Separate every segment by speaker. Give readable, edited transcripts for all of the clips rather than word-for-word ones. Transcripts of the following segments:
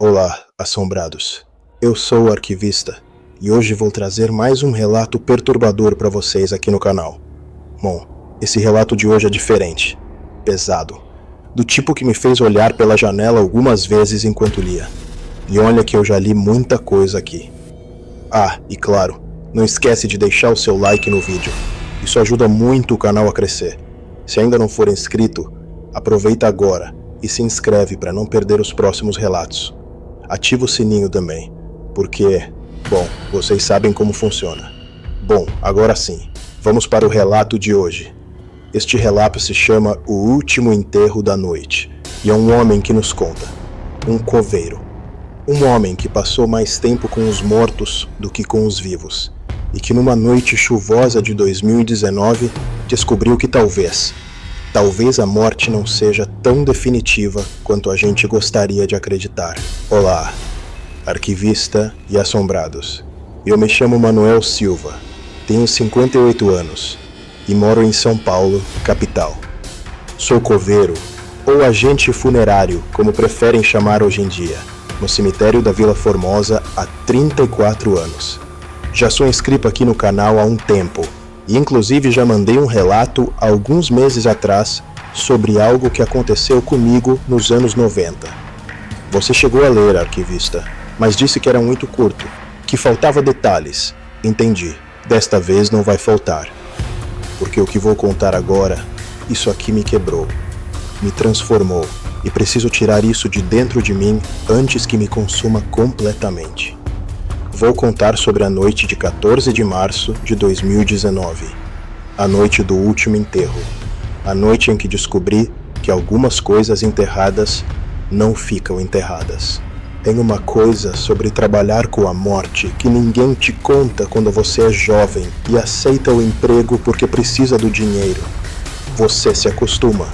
Speaker 1: Olá, assombrados. Eu sou o Arquivista e hoje vou trazer mais um relato perturbador para vocês aqui no canal. Bom, esse relato de hoje é diferente, pesado, do tipo que me fez olhar pela janela algumas vezes enquanto lia. E olha que eu já li muita coisa aqui. Ah, e claro, não esquece de deixar o seu like no vídeo. Isso ajuda muito o canal a crescer. Se ainda não for inscrito, aproveita agora e se inscreve para não perder os próximos relatos. Ativa o sininho também, porque, bom, vocês sabem como funciona. Bom, agora sim, vamos para o relato de hoje. Este relato se chama O Último Enterro da Noite, e é um homem que nos conta, um coveiro. Um homem que passou mais tempo com os mortos do que com os vivos, e que numa noite chuvosa de 2019 descobriu que talvez a morte não seja tão definitiva quanto a gente gostaria de acreditar. Olá, arquivista e assombrados. Eu me chamo Manuel Silva, tenho 58 anos e moro em São Paulo, capital. Sou coveiro, ou agente funerário, como preferem chamar hoje em dia, no cemitério da Vila Formosa há 34 anos. Já sou inscrito aqui no canal há um tempo, e inclusive já mandei um relato há alguns meses atrás sobre algo que aconteceu comigo nos anos 90. Você chegou a ler, arquivista, mas disse que era muito curto, que faltava detalhes. Entendi, desta vez não vai faltar. Porque o que vou contar agora, isso aqui me quebrou, me transformou, e preciso tirar isso de dentro de mim antes que me consuma completamente. Vou contar sobre a noite de 14 de março de 2019, a noite do último enterro, a noite em que descobri que algumas coisas enterradas não ficam enterradas. Tem uma coisa sobre trabalhar com a morte que ninguém te conta quando você é jovem e aceita o emprego porque precisa do dinheiro. Você se acostuma,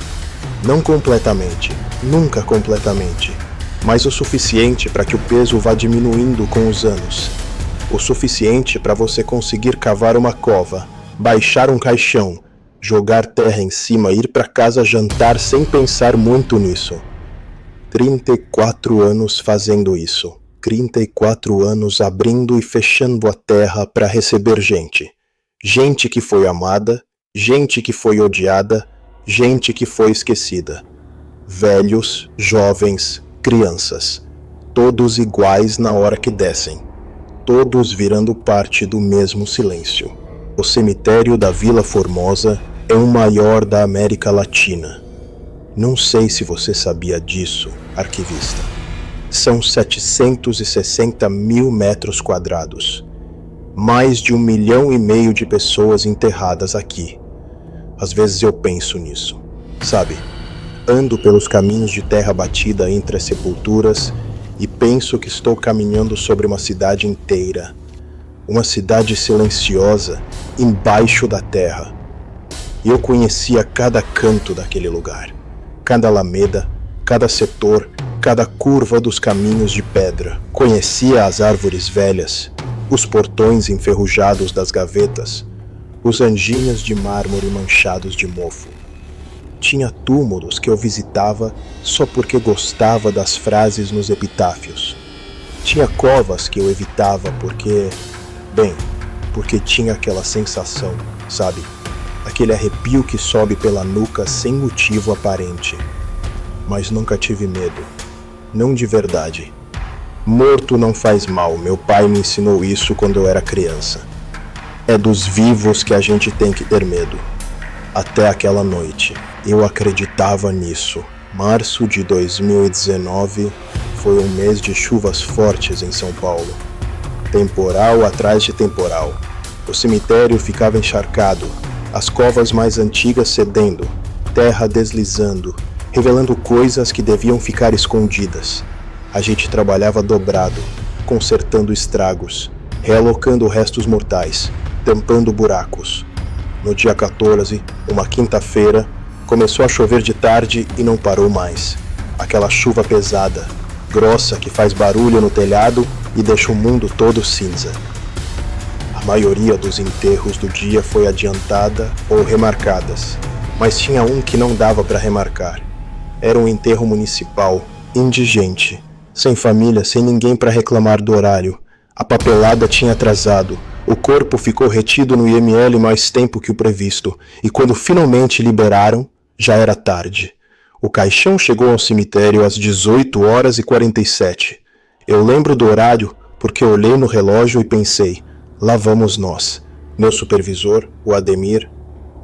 Speaker 1: não completamente, nunca completamente, mas o suficiente para que o peso vá diminuindo com os anos. O suficiente para você conseguir cavar uma cova, baixar um caixão, jogar terra em cima e ir para casa jantar sem pensar muito nisso. 34 anos fazendo isso. 34 anos abrindo e fechando a terra para receber gente. Gente que foi amada, gente que foi odiada, gente que foi esquecida. Velhos, jovens, crianças, todos iguais na hora que descem, todos virando parte do mesmo silêncio. O cemitério da Vila Formosa é o maior da América Latina. Não sei se você sabia disso, arquivista. São 760 mil metros quadrados. Mais de 1,5 milhão de pessoas enterradas aqui. Às vezes eu penso nisso, sabe? Ando pelos caminhos de terra batida entre as sepulturas e penso que estou caminhando sobre uma cidade inteira. Uma cidade silenciosa, embaixo da terra. E eu conhecia cada canto daquele lugar. Cada alameda, cada setor, cada curva dos caminhos de pedra. Conhecia as árvores velhas, os portões enferrujados das gavetas, os anjinhos de mármore manchados de mofo. Tinha túmulos que eu visitava só porque gostava das frases nos epitáfios. Tinha covas que eu evitava porque tinha aquela sensação, sabe? Aquele arrepio que sobe pela nuca sem motivo aparente. Mas nunca tive medo. Não de verdade. Morto não faz mal, meu pai me ensinou isso quando eu era criança. É dos vivos que a gente tem que ter medo. Até aquela noite, eu acreditava nisso. Março de 2019 foi um mês de chuvas fortes em São Paulo. Temporal atrás de temporal. O cemitério ficava encharcado, as covas mais antigas cedendo, terra deslizando, revelando coisas que deviam ficar escondidas. A gente trabalhava dobrado, consertando estragos, realocando restos mortais, tampando buracos. No dia 14, uma quinta-feira, começou a chover de tarde e não parou mais. Aquela chuva pesada, grossa que faz barulho no telhado e deixa o mundo todo cinza. A maioria dos enterros do dia foi adiantada ou remarcadas, mas tinha um que não dava para remarcar. Era um enterro municipal, indigente, Sem família, sem ninguém para reclamar do horário. A papelada tinha atrasado. O corpo ficou retido no IML mais tempo que o previsto, e quando finalmente liberaram, já era tarde. O caixão chegou ao cemitério às 18h47. Eu lembro do horário porque olhei no relógio e pensei, lá vamos nós. Meu supervisor, o Ademir,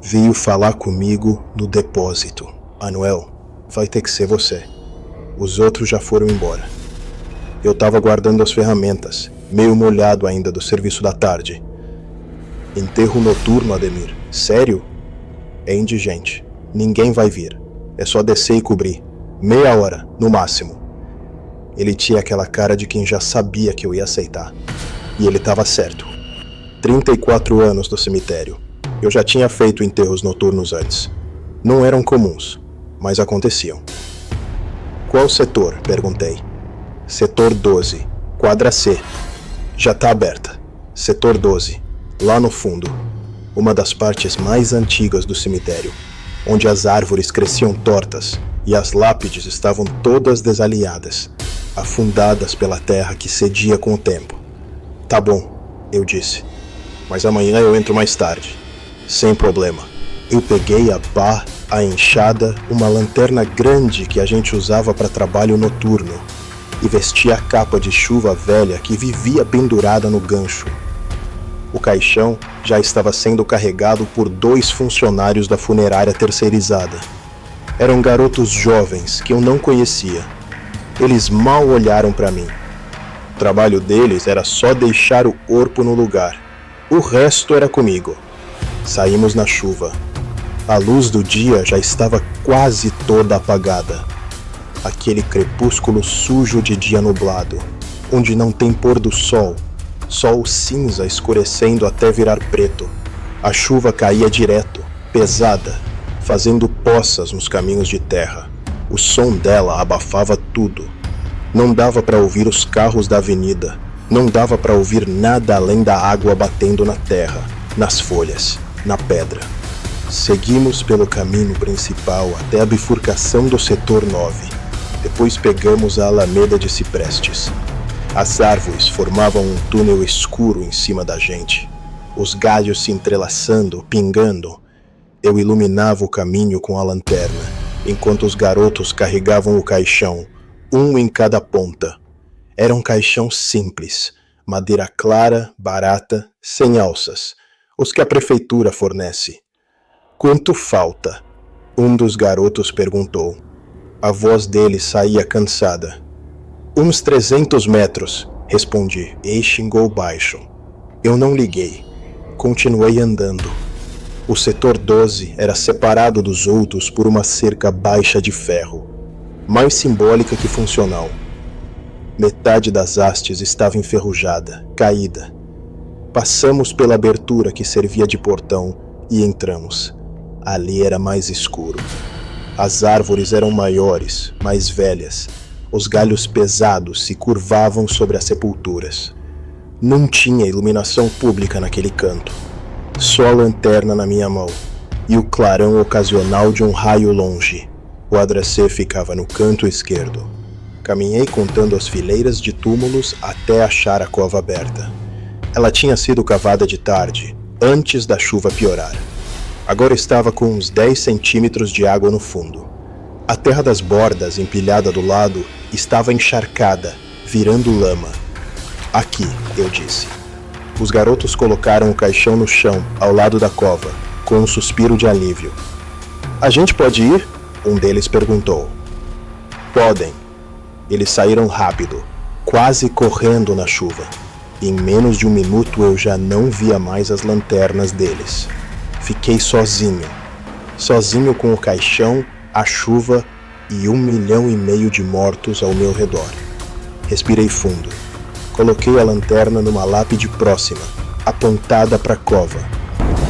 Speaker 1: veio falar comigo no depósito. Anuel, vai ter que ser você. Os outros já foram embora. Eu estava guardando as ferramentas, meio molhado ainda do serviço da tarde. Enterro noturno, Ademir. Sério? É indigente. Ninguém vai vir. É só descer e cobrir. Meia hora, no máximo. Ele tinha aquela cara de quem já sabia que eu ia aceitar. E ele estava certo. 34 anos no cemitério. Eu já tinha feito enterros noturnos antes. Não eram comuns, mas aconteciam. Qual setor? Perguntei. Setor 12, quadra C. Já tá aberta. Setor 12, lá no fundo. Uma das partes mais antigas do cemitério, onde as árvores cresciam tortas e as lápides estavam todas desalinhadas, afundadas pela terra que cedia com o tempo. Tá bom, eu disse. Mas amanhã eu entro mais tarde. Sem problema. Eu peguei a pá, a enxada, uma lanterna grande que a gente usava para trabalho noturno e vesti a capa de chuva velha que vivia pendurada no gancho. O caixão já estava sendo carregado por 2 funcionários da funerária terceirizada. Eram garotos jovens que eu não conhecia. Eles mal olharam para mim. O trabalho deles era só deixar o corpo no lugar. O resto era comigo. Saímos na chuva. A luz do dia já estava quase toda apagada. Aquele crepúsculo sujo de dia nublado, onde não tem pôr do sol, só o cinza escurecendo até virar preto. A chuva caía direto, pesada, fazendo poças nos caminhos de terra. O som dela abafava tudo. Não dava para ouvir os carros da avenida, não dava para ouvir nada além da água batendo na terra, nas folhas, na pedra. Seguimos pelo caminho principal até a bifurcação do setor 9. Depois pegamos a alameda de ciprestes. As árvores formavam um túnel escuro em cima da gente. Os galhos se entrelaçando, pingando. Eu iluminava o caminho com a lanterna, enquanto os garotos carregavam o caixão, um em cada ponta. Era um caixão simples, madeira clara, barata, sem alças, os que a prefeitura fornece. Quanto falta? Um dos garotos perguntou. A voz dele saía cansada. Uns 300 metros, respondi, e xingou baixo. Eu não liguei. Continuei andando. O setor 12 era separado dos outros por uma cerca baixa de ferro, mais simbólica que funcional. Metade das hastes estava enferrujada, caída. Passamos pela abertura que servia de portão e entramos. Ali era mais escuro. As árvores eram maiores, mais velhas. Os galhos pesados se curvavam sobre as sepulturas. Não tinha iluminação pública naquele canto. Só a lanterna na minha mão e o clarão ocasional de um raio longe. O Adracê ficava no canto esquerdo. Caminhei contando as fileiras de túmulos até achar a cova aberta. Ela tinha sido cavada de tarde, antes da chuva piorar. Agora estava com uns 10 centímetros de água no fundo. A terra das bordas, empilhada do lado, estava encharcada, virando lama. Aqui, eu disse. Os garotos colocaram o caixão no chão, ao lado da cova, com um suspiro de alívio. A gente pode ir? Um deles perguntou. Podem. Eles saíram rápido, quase correndo na chuva. Em menos de 1 minuto eu já não via mais as lanternas deles. Fiquei sozinho com o caixão, a chuva e 1,5 milhão de mortos ao meu redor. Respirei fundo. Coloquei a lanterna numa lápide próxima, apontada para a cova.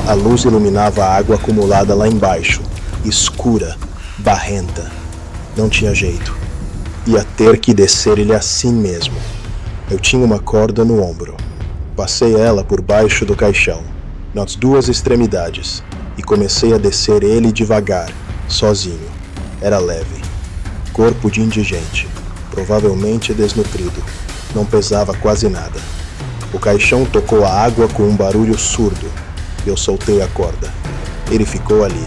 Speaker 1: A luz iluminava a água acumulada lá embaixo, escura, barrenta. Não tinha jeito. Ia ter que descer ele assim mesmo. Eu tinha uma corda no ombro. Passei ela por baixo do caixão, nas 2 extremidades, e comecei a descer ele devagar, sozinho. Era leve. Corpo de indigente. provavelmente desnutrido. Não pesava quase nada. O caixão tocou a água com um barulho surdo. Eu soltei a corda. Ele ficou ali,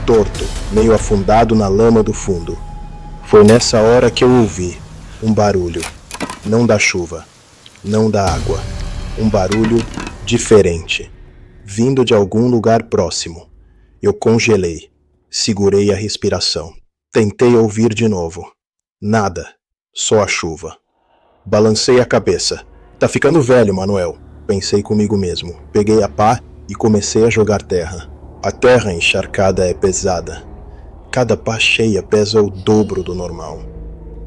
Speaker 1: torto, meio afundado na lama do fundo. Foi nessa hora que eu ouvi um barulho. Não da chuva, não da água. Um barulho diferente, vindo de algum lugar próximo. Eu congelei, segurei a respiração. Tentei ouvir de novo. Nada, só a chuva. Balancei a cabeça. Tá ficando velho, Manuel, pensei comigo mesmo. Peguei a pá e comecei a jogar terra. A terra encharcada é pesada. Cada pá cheia pesa o dobro do normal.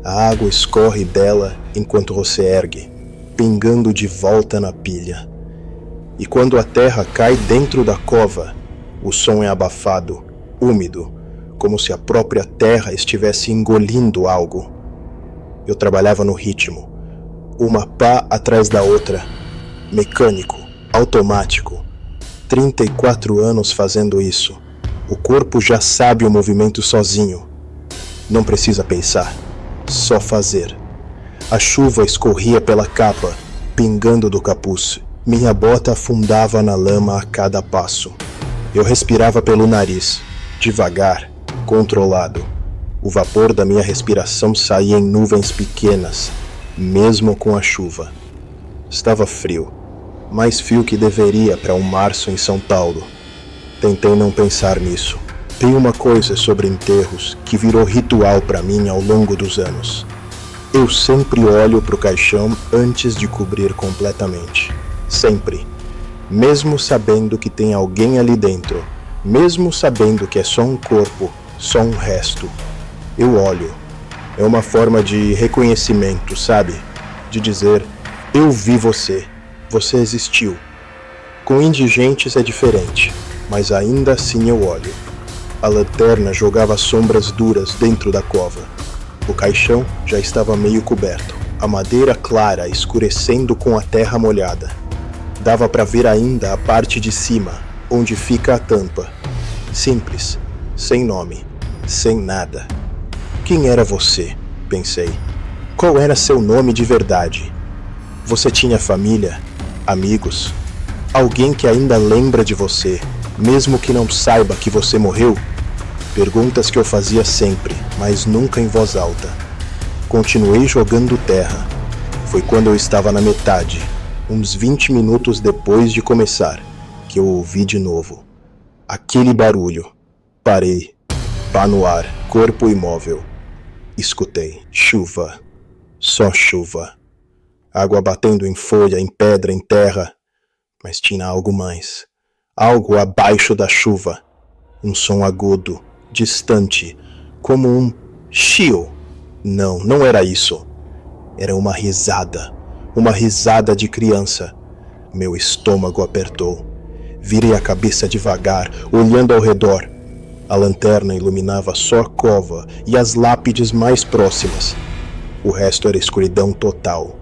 Speaker 1: A água escorre dela enquanto você ergue, pingando de volta na pilha. E quando a terra cai dentro da cova, o som é abafado, úmido, como se a própria terra estivesse engolindo algo. Eu trabalhava no ritmo, uma pá atrás da outra, mecânico, automático. 34 anos fazendo isso. O corpo já sabe o movimento sozinho. Não precisa pensar, só fazer. A chuva escorria pela capa, pingando do capuz. Minha bota afundava na lama a cada passo. Eu respirava pelo nariz, devagar, controlado. O vapor da minha respiração saía em nuvens pequenas, mesmo com a chuva. Estava frio, mais frio que deveria para um março em São Paulo. Tentei não pensar nisso. Tem uma coisa sobre enterros que virou ritual para mim ao longo dos anos. Eu sempre olho para o caixão antes de cobrir completamente. Sempre. Mesmo sabendo que tem alguém ali dentro, mesmo sabendo que é só um corpo, só um resto, eu olho. É uma forma de reconhecimento, sabe? De dizer, eu vi você, você existiu. Com indigentes é diferente, mas ainda assim eu olho. A lanterna jogava sombras duras dentro da cova. O caixão já estava meio coberto, a madeira clara escurecendo com a terra molhada. Dava para ver ainda a parte de cima, onde fica a tampa. Simples, sem nome, sem nada. Quem era você? Pensei. Qual era seu nome de verdade? Você tinha família? Amigos? Alguém que ainda lembra de você, mesmo que não saiba que você morreu? Perguntas que eu fazia sempre, mas nunca em voz alta. Continuei jogando terra. Foi quando eu estava na metade, uns 20 minutos depois de começar, que eu ouvi de novo. Aquele barulho. Parei. Pá no ar, corpo imóvel. Escutei. Chuva. Só chuva. Água batendo em folha, em pedra, em terra. Mas tinha algo mais. Algo abaixo da chuva. Um som agudo, distante, como um chiu. Não, não era isso. Era uma risada de criança. Meu estômago apertou. Virei a cabeça devagar, olhando ao redor. A lanterna iluminava só a cova e as lápides mais próximas. O resto era escuridão total.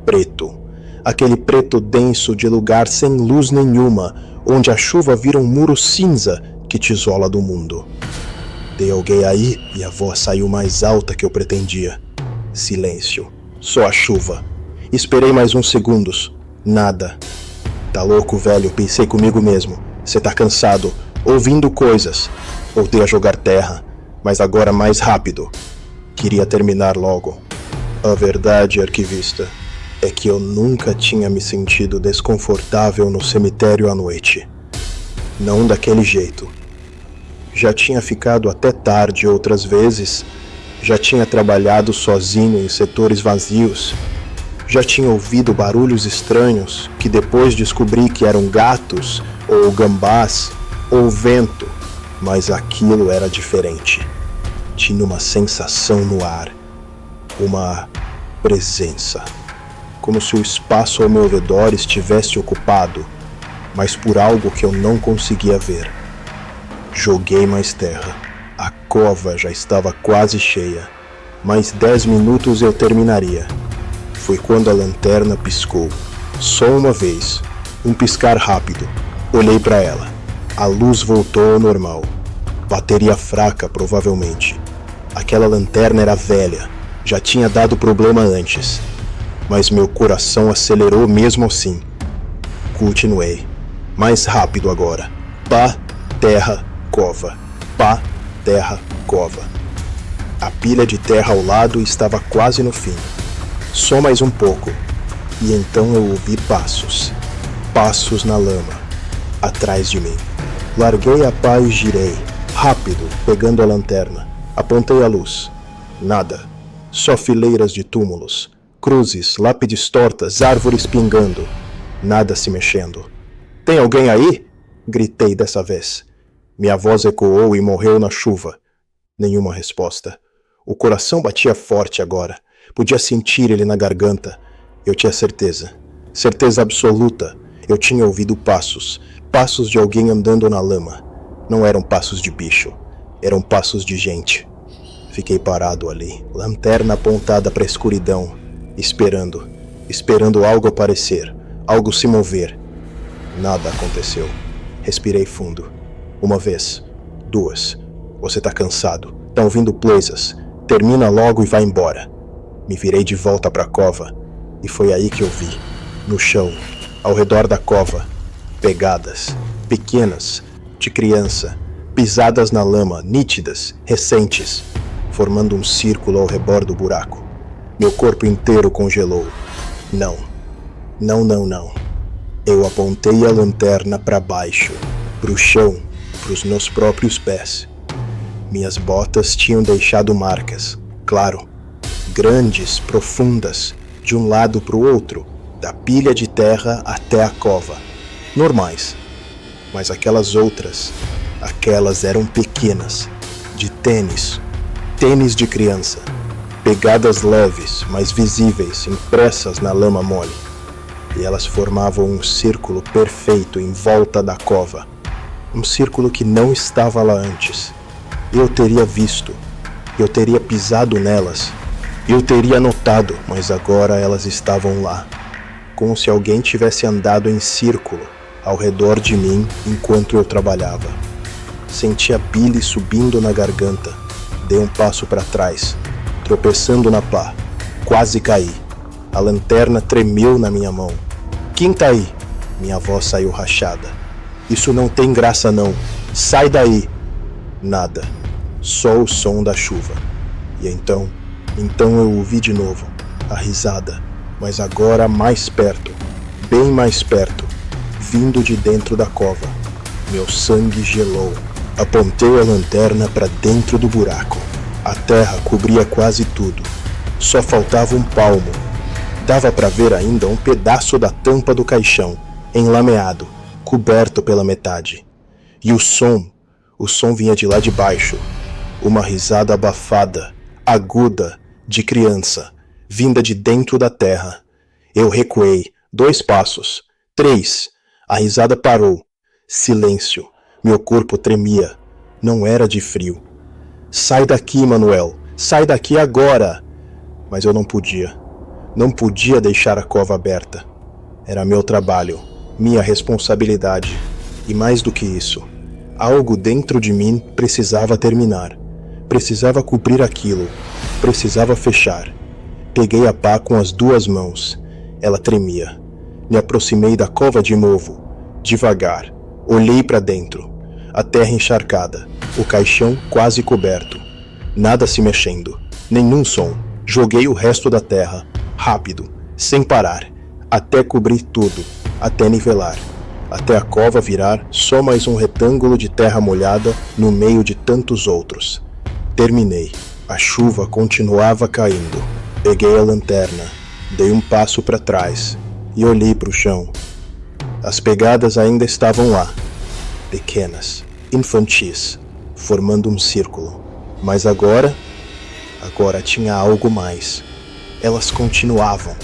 Speaker 1: Preto. Aquele preto denso de lugar sem luz nenhuma, onde a chuva vira um muro cinza que te isola do mundo. Tem alguém aí e a voz saiu mais alta que eu pretendia. Silêncio. Só a chuva. Esperei mais uns segundos. Nada. Tá louco, velho, pensei comigo mesmo. Você tá cansado, ouvindo coisas. Voltei a jogar terra, mas agora mais rápido. Queria terminar logo. A verdade, arquivista, é que eu nunca tinha me sentido desconfortável no cemitério à noite. Não daquele jeito. Já tinha ficado até tarde outras vezes. Já tinha trabalhado sozinho em setores vazios. Já tinha ouvido barulhos estranhos que depois descobri que eram gatos, ou gambás, ou vento. Mas aquilo era diferente. Tinha uma sensação no ar. Uma presença. Como se o espaço ao meu redor estivesse ocupado, mas por algo que eu não conseguia ver. Joguei mais terra. A cova já estava quase cheia. Mais 10 minutos eu terminaria. Foi quando a lanterna piscou. Só uma vez. Um piscar rápido. Olhei para ela. A luz voltou ao normal. Bateria fraca, provavelmente. Aquela lanterna era velha. Já tinha dado problema antes, mas meu coração acelerou mesmo assim. Continuei. Mais rápido agora. Pá, terra, cova. Pá, terra, cova. A pilha de terra ao lado estava quase no fim. Só mais um pouco. E então eu ouvi passos. Passos na lama. Atrás de mim. Larguei a pá e girei. Rápido, pegando a lanterna. Apontei a luz. Nada. Só fileiras de túmulos. Cruzes, lápides tortas, árvores pingando. Nada se mexendo. Tem alguém aí? Gritei dessa vez. Minha voz ecoou e morreu na chuva. Nenhuma resposta. O coração batia forte agora. Podia sentir ele na garganta. Eu tinha certeza. Certeza absoluta. Eu tinha ouvido passos. Passos de alguém andando na lama. Não eram passos de bicho. Eram passos de gente. Fiquei parado ali, lanterna apontada para a escuridão, esperando. Esperando algo aparecer, algo se mover. Nada aconteceu. Respirei fundo. Uma vez. Duas. Você tá cansado. Tá ouvindo coisas. Termina logo e vai embora. Me virei de volta para a cova. E foi aí que eu vi. No chão, ao redor da cova. Pegadas. Pequenas. De criança. Pisadas na lama, nítidas, recentes. Formando um círculo ao redor do buraco. Meu corpo inteiro congelou. Não. Não, não, não. Eu apontei a lanterna para baixo, pro chão, pros meus próprios pés. Minhas botas tinham deixado marcas, claro, grandes, profundas, de um lado pro outro, da pilha de terra até a cova. Normais. Mas aquelas outras, aquelas eram pequenas, de tênis. Tênis de criança, pegadas leves, mas visíveis, impressas na lama mole. E elas formavam um círculo perfeito em volta da cova. Um círculo que não estava lá antes. Eu teria visto, eu teria pisado nelas, eu teria notado, mas agora elas estavam lá. Como se alguém tivesse andado em círculo ao redor de mim enquanto eu trabalhava. Senti a bile subindo na garganta. Dei um passo para trás, tropeçando na pá. Quase caí. A lanterna tremeu na minha mão. Quem tá aí? Minha voz saiu rachada. Isso não tem graça não. Sai daí. Nada. Só o som da chuva. E então eu ouvi de novo. A risada. Mas agora mais perto. Bem mais perto. Vindo de dentro da cova. Meu sangue gelou. Apontei a lanterna para dentro do buraco. A terra cobria quase tudo. Só faltava um palmo. Dava para ver ainda um pedaço da tampa do caixão, enlameado, coberto pela metade. E o som vinha de lá de baixo. Uma risada abafada, aguda, de criança, vinda de dentro da terra. Eu recuei, 2 passos, 3. A risada parou. Silêncio. Meu corpo tremia. Não era de frio. Sai daqui, Manuel. Sai daqui agora. Mas eu não podia. Não podia deixar a cova aberta. Era meu trabalho, minha responsabilidade. E mais do que isso, algo dentro de mim precisava terminar. Precisava cumprir aquilo. Precisava fechar. Peguei a pá com as 2 mãos. Ela tremia. Me aproximei da cova de novo. Devagar. Olhei para dentro. A terra encharcada, o caixão quase coberto. Nada se mexendo, nenhum som. Joguei o resto da terra, rápido, sem parar, até cobrir tudo, até nivelar, até a cova virar só mais um retângulo de terra molhada no meio de tantos outros. Terminei. A chuva continuava caindo. Peguei a lanterna, dei um passo para trás e olhei para o chão. As pegadas ainda estavam lá, pequenas, infantis, formando um círculo. Mas agora tinha algo mais. Elas continuavam.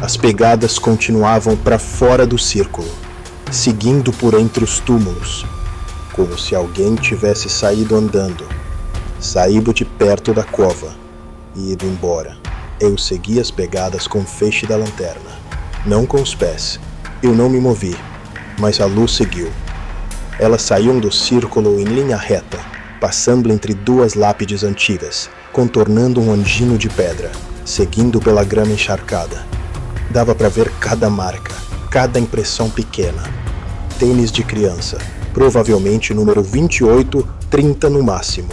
Speaker 1: As pegadas continuavam para fora do círculo, seguindo por entre os túmulos, como se alguém tivesse saído andando, saído de perto da cova e ido embora. Eu segui as pegadas com o feixe da lanterna, não com os pés. Eu não me movi, mas a luz seguiu. Elas saíam do círculo em linha reta, passando entre 2 lápides antigas, contornando um anjinho de pedra, seguindo pela grama encharcada. Dava para ver cada marca, cada impressão pequena. Tênis de criança, provavelmente número 28, 30 no máximo.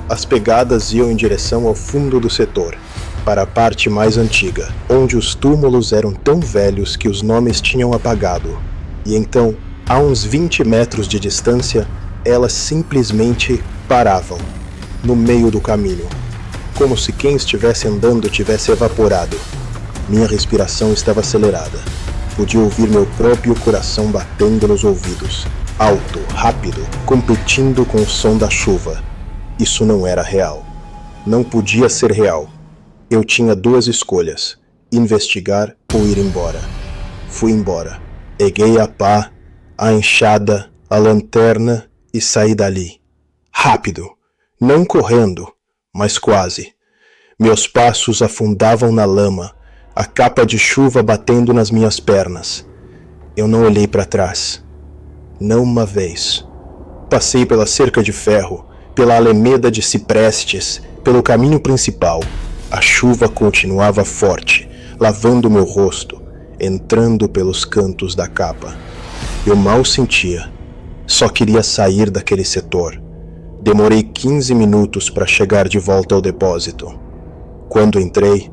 Speaker 1: As pegadas iam em direção ao fundo do setor, para a parte mais antiga, onde os túmulos eram tão velhos que os nomes tinham apagado. E então, a uns 20 metros de distância, elas simplesmente paravam, no meio do caminho, como se quem estivesse andando tivesse evaporado. Minha respiração estava acelerada. Podia ouvir meu próprio coração batendo nos ouvidos, alto, rápido, competindo com o som da chuva. Isso não era real. Não podia ser real. Eu tinha duas escolhas: investigar ou ir embora. Fui embora. Peguei a pá, a enxada, a lanterna e saí dali. Rápido. Não correndo, mas quase. Meus passos afundavam na lama, a capa de chuva batendo nas minhas pernas. Eu não olhei para trás. Não uma vez. Passei pela cerca de ferro, pela alameda de ciprestes, pelo caminho principal. A chuva continuava forte, lavando meu rosto, entrando pelos cantos da capa. Eu mal sentia. Só queria sair daquele setor. Demorei 15 minutos para chegar de volta ao depósito. Quando entrei,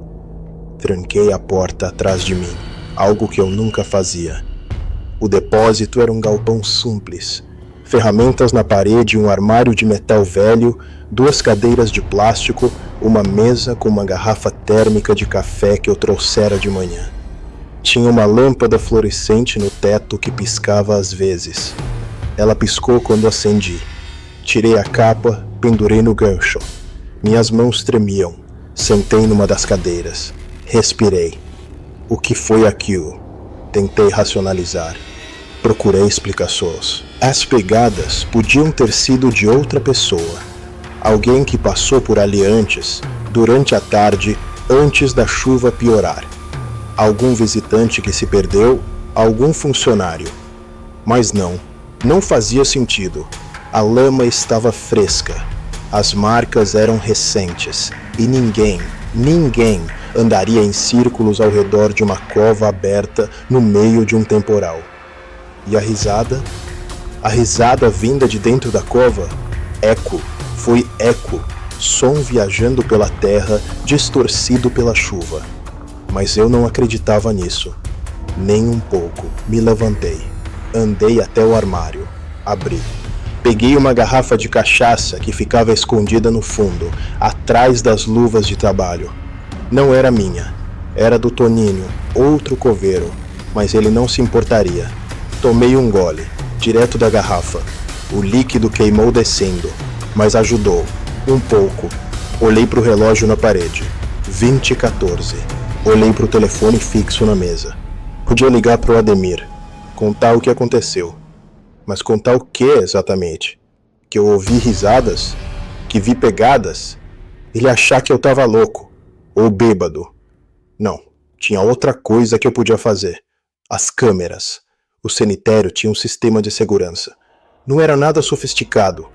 Speaker 1: tranquei a porta atrás de mim, algo que eu nunca fazia. O depósito era um galpão simples. Ferramentas na parede, um armário de metal velho, 2 cadeiras de plástico, uma mesa com uma garrafa térmica de café que eu trouxera de manhã. Tinha uma lâmpada fluorescente no teto que piscava às vezes. Ela piscou quando acendi. Tirei a capa, pendurei no gancho. Minhas mãos tremiam. Sentei numa das cadeiras. Respirei. O que foi aquilo? Tentei racionalizar. Procurei explicações. As pegadas podiam ter sido de outra pessoa. Alguém que passou por ali antes, durante a tarde, antes da chuva piorar. Algum visitante que se perdeu, algum funcionário. Mas não fazia sentido. A lama estava fresca, as marcas eram recentes e ninguém andaria em círculos ao redor de uma cova aberta no meio de um temporal. E a risada? A risada vinda de dentro da cova? Eco, foi eco, som viajando pela terra, distorcido pela chuva. Mas eu não acreditava nisso, nem um pouco. Me levantei, andei até o armário, abri. Peguei uma garrafa de cachaça que ficava escondida no fundo, atrás das luvas de trabalho. Não era minha, era do Toninho, outro coveiro, mas ele não se importaria. Tomei um gole, direto da garrafa. O líquido queimou descendo, mas ajudou, um pouco. Olhei para o relógio na parede, 20h14. Olhei para o telefone fixo na mesa. Podia ligar para o Ademir, contar o que aconteceu. Mas contar o que exatamente? Que eu ouvi risadas? Que vi pegadas? Ele achar que eu tava louco. Ou bêbado. Não, tinha outra coisa que eu podia fazer. As câmeras. O cemitério tinha um sistema de segurança. Não era nada sofisticado,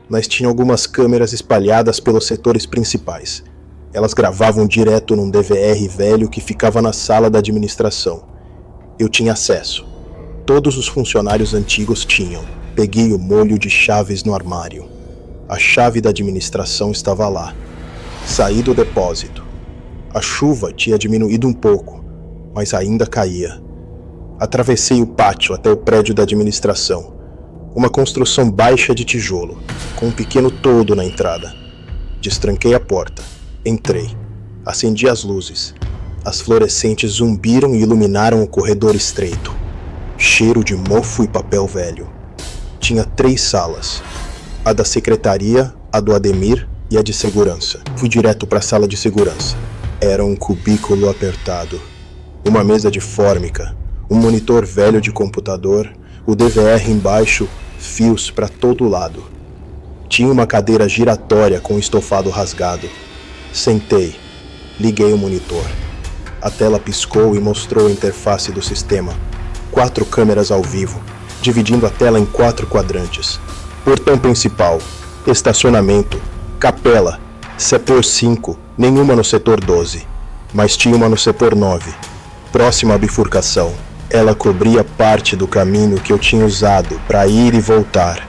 Speaker 1: mas tinha algumas câmeras espalhadas pelos setores principais. Elas gravavam direto num DVR velho que ficava na sala da administração. Eu tinha acesso. Todos os funcionários antigos tinham. Peguei o molho de chaves no armário. A chave da administração estava lá. Saí do depósito. A chuva tinha diminuído um pouco, mas ainda caía. Atravessei o pátio até o prédio da administração. Uma construção baixa de tijolo, com um pequeno toldo na entrada. Destranquei a porta. Entrei. Acendi as luzes. As fluorescentes zumbiram e iluminaram o corredor estreito. Cheiro de mofo e papel velho. Tinha 3 salas. A da secretaria, a do Ademir e a de segurança. Fui direto para a sala de segurança. Era um cubículo apertado. Uma mesa de fórmica, um monitor velho de computador, o DVR embaixo, fios para todo lado. Tinha uma cadeira giratória com estofado rasgado. Sentei. Liguei o monitor. A tela piscou e mostrou a interface do sistema. 4 câmeras ao vivo, dividindo a tela em 4 quadrantes. Portão principal, estacionamento, capela, Setor 5, nenhuma no setor 12, mas tinha uma no setor 9, próxima à bifurcação. Ela cobria parte do caminho que eu tinha usado para ir e voltar.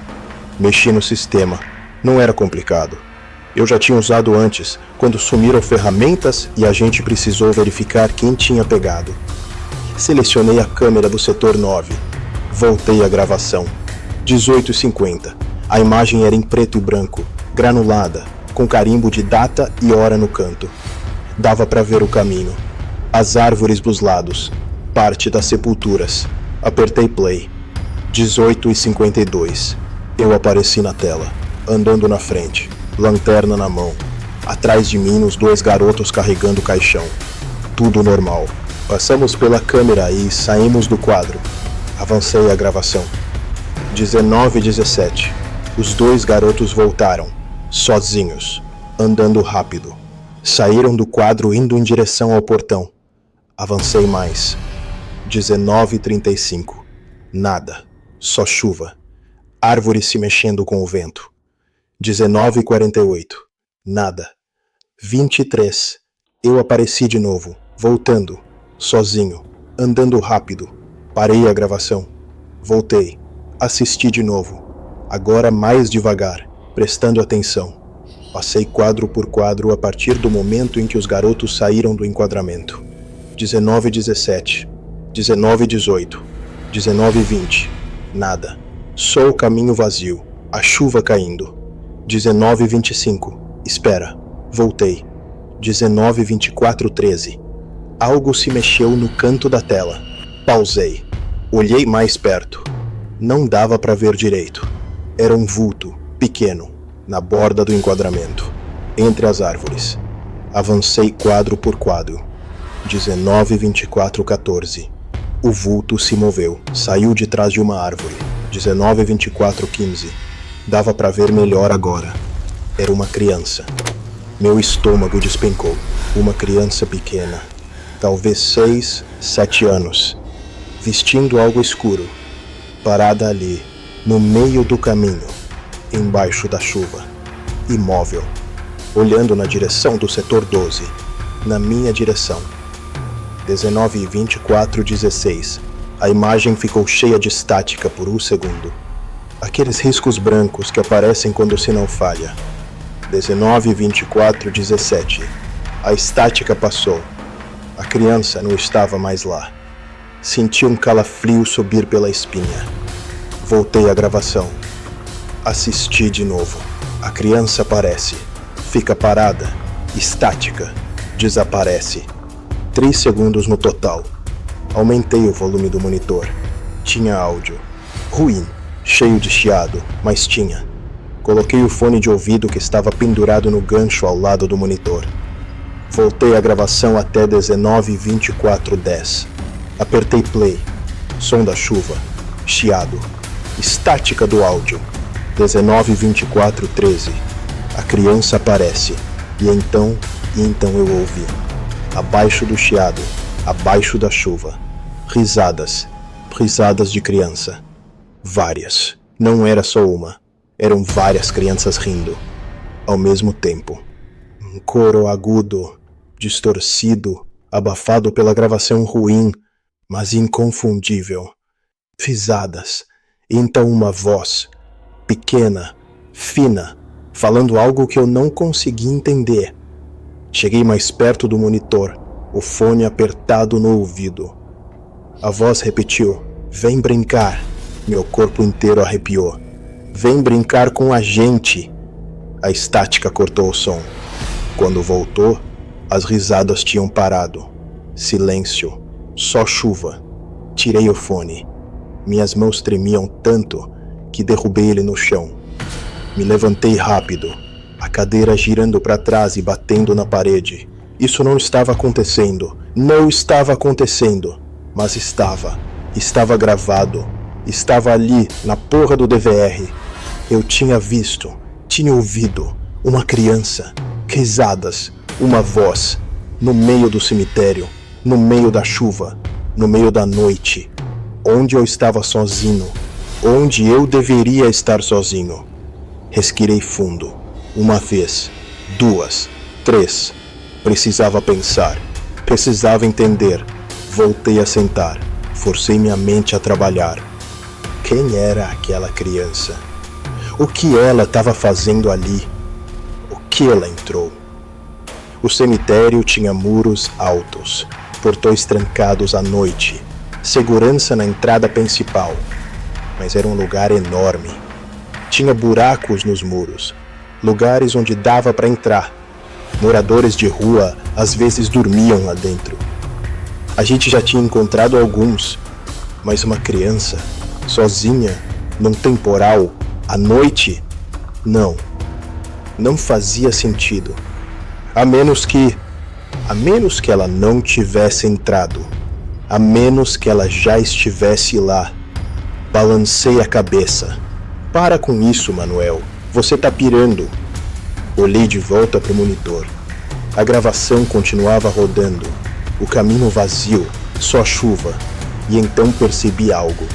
Speaker 1: Mexi no sistema. Não era complicado. Eu já tinha usado antes, quando sumiram ferramentas e a gente precisou verificar quem tinha pegado. Selecionei a câmera do setor 9. Voltei à gravação. 18h50. A imagem era em preto e branco, granulada, com carimbo de data e hora no canto. Dava para ver o caminho. As árvores dos lados. Parte das sepulturas. Apertei play. 18h52. Eu apareci na tela, andando na frente, lanterna na mão. Atrás de mim, os 2 garotos carregando o caixão. Tudo normal. Passamos pela câmera e saímos do quadro. Avancei a gravação. 19h17. Os 2 garotos voltaram, sozinhos, andando rápido. Saíram do quadro indo em direção ao portão. Avancei mais. 19h35. Nada. Só chuva. Árvores se mexendo com o vento. 19h48. Nada. 23. Eu apareci de novo, voltando, sozinho, andando rápido. Parei a gravação. Voltei. Assisti de novo. Agora mais devagar, prestando atenção. Passei quadro por quadro a partir do momento em que os garotos saíram do enquadramento. 19h17. 19h18. 19h20. Nada. Só o caminho vazio. A chuva caindo. 19h25. Espera. Voltei. 19h24:13. Algo se mexeu no canto da tela. Pausei. Olhei mais perto. Não dava para ver direito. Era um vulto, pequeno, na borda do enquadramento, entre as árvores. Avancei quadro por quadro. 19h24:14. O vulto se moveu. Saiu de trás de uma árvore. 19h24:15. Dava para ver melhor agora. Era uma criança. Meu estômago despencou. Uma criança pequena. Talvez 6, 7 anos. Vestindo algo escuro. Parada ali, no meio do caminho. Embaixo da chuva. Imóvel. Olhando na direção do setor 12. Na minha direção. 19h24:16. A imagem ficou cheia de estática por um segundo. Aqueles riscos brancos que aparecem quando o sinal falha. 19h24:17. A estática passou. A criança não estava mais lá. Senti um calafrio subir pela espinha. Voltei à gravação. Assisti de novo. A criança aparece. Fica parada. Estática. Desaparece. 3 segundos no total. Aumentei o volume do monitor. Tinha áudio. Ruim. Cheio de chiado, mas tinha. Coloquei o fone de ouvido que estava pendurado no gancho ao lado do monitor. Voltei a gravação até 19h24:10. Apertei play. Som da chuva. Chiado. Estática do áudio. 19h24:13. A criança aparece. E então eu ouvi. Abaixo do chiado. Abaixo da chuva. Risadas. Risadas de criança. Várias. Não era só uma. Eram várias crianças rindo. Ao mesmo tempo. Um coro agudo, distorcido, abafado pela gravação ruim, mas inconfundível. Risadas. E então uma voz, pequena, fina, falando algo que eu não consegui entender. Cheguei mais perto do monitor, o fone apertado no ouvido. A voz repetiu: "Vem brincar." Meu corpo inteiro arrepiou. "Vem brincar com a gente." A estática cortou o som. Quando voltou, as risadas tinham parado. Silêncio. Só chuva. Tirei o fone. Minhas mãos tremiam tanto que derrubei ele no chão. Me levantei rápido, a cadeira girando para trás e batendo na parede. Isso não estava acontecendo. Não estava acontecendo. Mas estava. Estava gravado. Estava ali, na porra do DVR. Eu tinha visto, tinha ouvido, uma criança, risadas, uma voz, no meio do cemitério, no meio da chuva, no meio da noite, onde eu estava sozinho, onde eu deveria estar sozinho. Respirei fundo, uma vez, 2, 3. Precisava pensar. Precisava entender. Voltei a sentar. Forcei minha mente a trabalhar. Quem era aquela criança? O que ela estava fazendo ali? O que ela entrou? O cemitério tinha muros altos, portões trancados à noite, segurança na entrada principal. Mas era um lugar enorme. Tinha buracos nos muros, lugares onde dava para entrar. Moradores de rua às vezes dormiam lá dentro. A gente já tinha encontrado alguns, mas uma criança, sozinha, num temporal, à noite? Não fazia sentido. A menos que ela não tivesse entrado. A menos que ela já estivesse lá. Balancei a cabeça. Para com isso, Manuel. Você tá pirando. Olhei de volta pro monitor. A gravação continuava rodando. O caminho vazio, só chuva. E então percebi algo.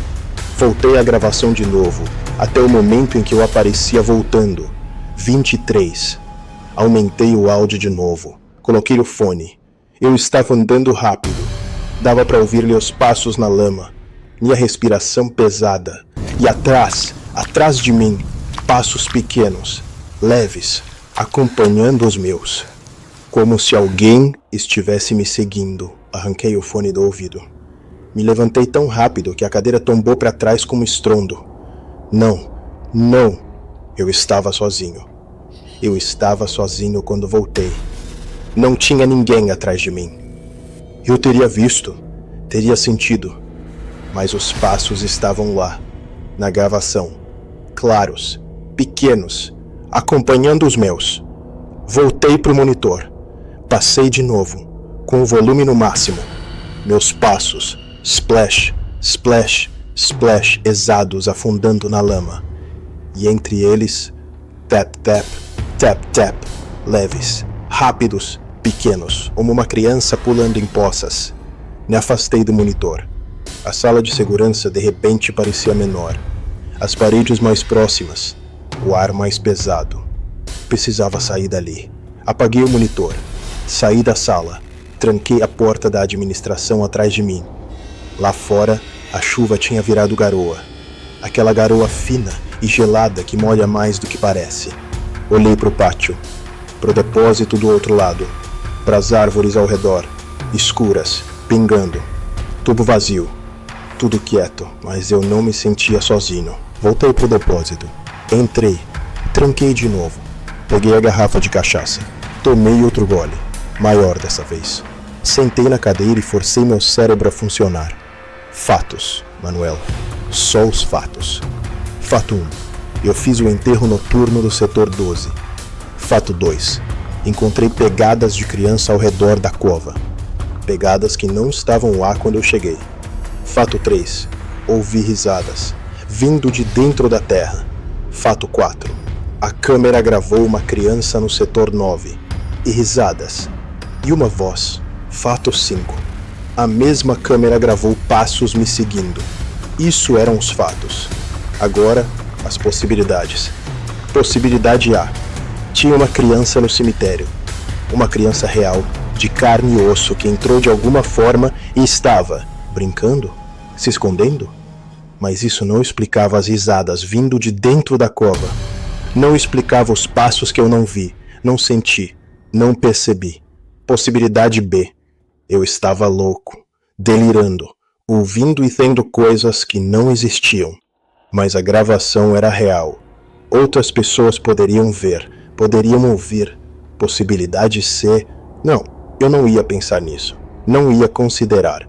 Speaker 1: Voltei a gravação de novo, até o momento em que eu aparecia voltando. 23. Aumentei o áudio de novo. Coloquei o fone. Eu estava andando rápido. Dava para ouvir meus passos na lama. Minha respiração pesada. E atrás de mim, passos pequenos, leves, acompanhando os meus. Como se alguém estivesse me seguindo. Arranquei o fone do ouvido. Me levantei tão rápido que a cadeira tombou para trás com um estrondo. Não. Eu estava sozinho. Eu estava sozinho quando voltei. Não tinha ninguém atrás de mim. Eu teria visto, teria sentido, mas os passos estavam lá, na gravação, claros, pequenos, acompanhando os meus. Voltei pro monitor. Passei de novo, com o volume no máximo. Meus passos, splash, splash, splash, exados afundando na lama. E entre eles, tap, tap, tap, tap, leves, rápidos, pequenos, como uma criança pulando em poças. Me afastei do monitor. A sala de segurança de repente parecia menor. As paredes mais próximas, o ar mais pesado. Precisava sair dali. Apaguei o monitor. Saí da sala. Tranquei a porta da administração atrás de mim. Lá fora, a chuva tinha virado garoa. Aquela garoa fina e gelada que molha mais do que parece. Olhei pro pátio, pro depósito do outro lado, pras árvores ao redor, escuras, pingando. Tubo vazio, tudo quieto, mas eu não me sentia sozinho. Voltei pro depósito. Entrei, tranquei de novo. Peguei a garrafa de cachaça. Tomei outro gole, maior dessa vez. Sentei na cadeira e forcei meu cérebro a funcionar. Fatos, Manuel. Só os fatos. Fato 1. Eu fiz o enterro noturno do setor 12. Fato 2. Encontrei pegadas de criança ao redor da cova. Pegadas que não estavam lá quando eu cheguei. Fato 3. Ouvi risadas, vindo de dentro da terra. Fato 4. A câmera gravou uma criança no setor 9. E risadas. E uma voz. Fato 5. A mesma câmera gravou passos me seguindo. Isso eram os fatos. Agora, as possibilidades. Possibilidade A. Tinha uma criança no cemitério. Uma criança real, de carne e osso, que entrou de alguma forma e estava brincando? Se escondendo? Mas isso não explicava as risadas vindo de dentro da cova. Não explicava os passos que eu não vi, não senti, não percebi. Possibilidade B. Eu estava louco, delirando, ouvindo e tendo coisas que não existiam. Mas a gravação era real. Outras pessoas poderiam ver, poderiam ouvir. Possibilidade C. Não, eu não ia pensar nisso. Não ia considerar.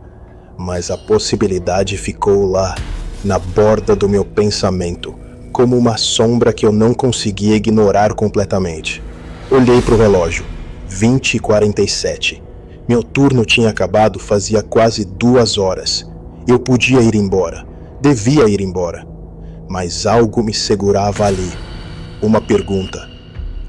Speaker 1: Mas a possibilidade ficou lá, na borda do meu pensamento, como uma sombra que eu não conseguia ignorar completamente. Olhei para o relógio. 20h47. Meu turno tinha acabado fazia quase 2 horas. Eu podia ir embora. Devia ir embora. Mas algo me segurava ali. Uma pergunta.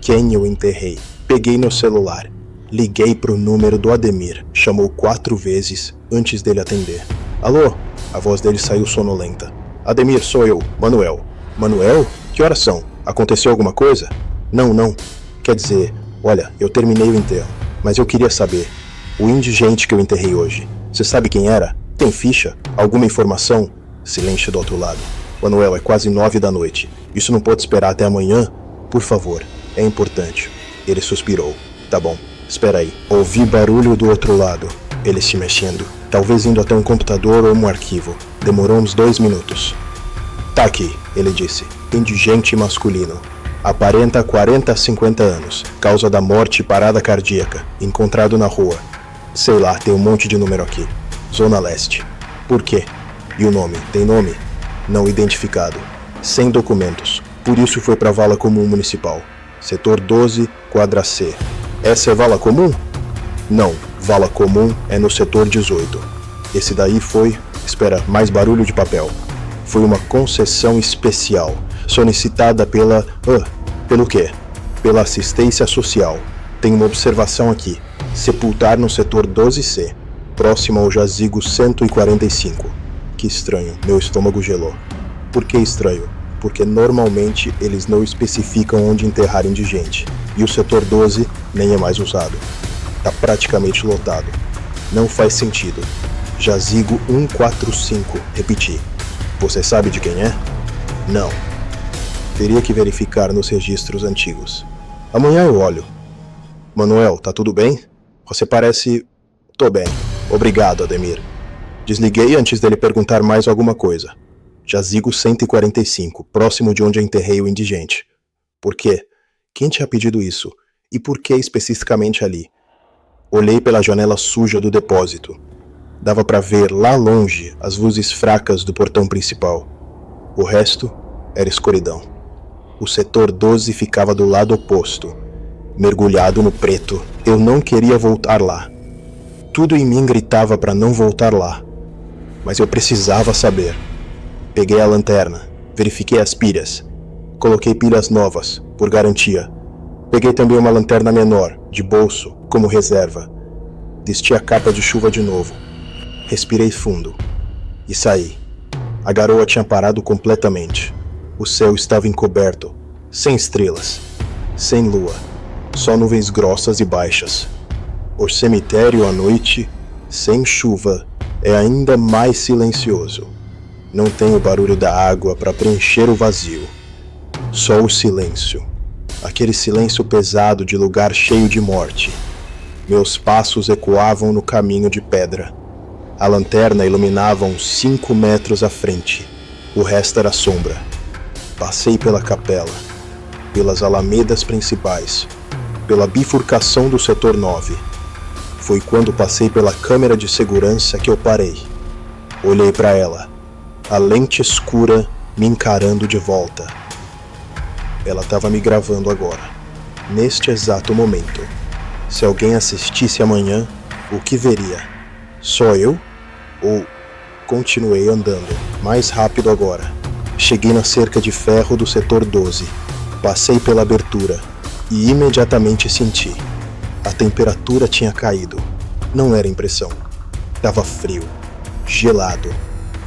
Speaker 1: Quem eu enterrei? Peguei meu celular. Liguei pro número do Ademir. Chamou 4 vezes antes dele atender. Alô? A voz dele saiu sonolenta. Ademir, sou eu, Manuel. Manuel? Que horas são? Aconteceu alguma coisa? Não. Quer dizer, Olha, eu terminei o enterro, mas eu queria saber, o indigente que eu enterrei hoje, você sabe quem era? Tem ficha? Alguma informação? Silêncio do outro lado. Manuel, é quase 9 da noite. Isso não pode esperar até amanhã? Por favor, é importante. Ele suspirou. Tá bom, espera aí. Ouvi barulho do outro lado. Ele se mexendo. Talvez indo até um computador ou um arquivo. Demorou uns 2 minutos. Tá aqui, ele disse. Indigente masculino. Aparenta 40 a 50 anos. Causa da morte parada cardíaca. Encontrado na rua. Sei lá, tem um monte de número aqui. Zona Leste. Por quê? E o nome? Tem nome? Não identificado. Sem documentos. Por isso foi pra vala comum municipal. Setor 12, quadra C. Essa é vala comum? Não, vala comum é no setor 18. Esse daí foi... Espera, mais barulho de papel. Foi uma concessão especial, solicitada pela... pelo quê? Pela assistência social. Tem uma observação aqui. Sepultar no setor 12C, próximo ao jazigo 145. Que estranho, meu estômago gelou. Por que estranho? Porque normalmente eles não especificam onde enterrar indigente, e o setor 12 nem é mais usado. Tá praticamente lotado. Não faz sentido. Jazigo 145, repeti. Você sabe de quem é? Não. Teria que verificar nos registros antigos. Amanhã eu olho. Manuel, tá tudo bem? Você parece... Tô bem. Obrigado, Ademir. Desliguei antes dele perguntar mais alguma coisa. Jazigo 145, próximo de onde enterrei o indigente. Por quê? Quem tinha pedido isso? E por que especificamente ali? Olhei pela janela suja do depósito. Dava para ver lá longe as luzes fracas do portão principal. O resto era escuridão. O setor 12 ficava do lado oposto. Mergulhado no preto, eu não queria voltar lá. Tudo em mim gritava para não voltar lá. Mas eu precisava saber. Peguei a lanterna, verifiquei as pilhas. Coloquei pilhas novas, por garantia. Peguei também uma lanterna menor, de bolso, como reserva. Vesti a capa de chuva de novo. Respirei fundo. E saí. A garoa tinha parado completamente. O céu estava encoberto, sem estrelas, sem lua, só nuvens grossas e baixas. O cemitério à noite, sem chuva, é ainda mais silencioso. Não tem o barulho da água para preencher o vazio. Só o silêncio. Aquele silêncio pesado de lugar cheio de morte. Meus passos ecoavam no caminho de pedra. A lanterna iluminava uns 5 metros à frente. O resto era sombra. Passei pela capela, pelas alamedas principais, pela bifurcação do setor 9. Foi quando passei pela câmera de segurança que eu parei. Olhei para ela, a lente escura me encarando de volta. Ela estava me gravando agora, neste exato momento. Se alguém assistisse amanhã, o que veria? Só eu? Ou... Continuei andando, mais rápido agora. Cheguei na cerca de ferro do setor 12. Passei pela abertura e imediatamente senti. A temperatura tinha caído. Não era impressão. Tava frio, gelado.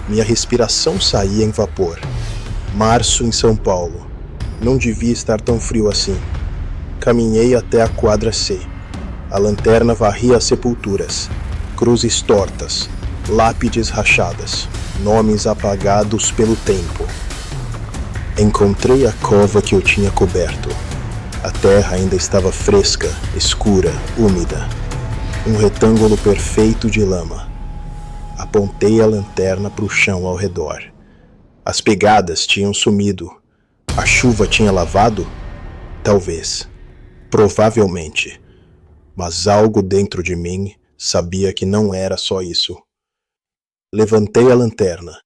Speaker 1: Minha respiração saía em vapor. Março em São Paulo. Não devia estar tão frio assim. Caminhei até a quadra C. A lanterna varria as sepulturas. Cruzes tortas, lápides rachadas, nomes apagados pelo tempo. Encontrei a cova que eu tinha coberto. A terra ainda estava fresca, escura, úmida. Um retângulo perfeito de lama. Apontei a lanterna para o chão ao redor. As pegadas tinham sumido. A chuva tinha lavado? Talvez. Provavelmente. Mas algo dentro de mim sabia que não era só isso. Levantei a lanterna.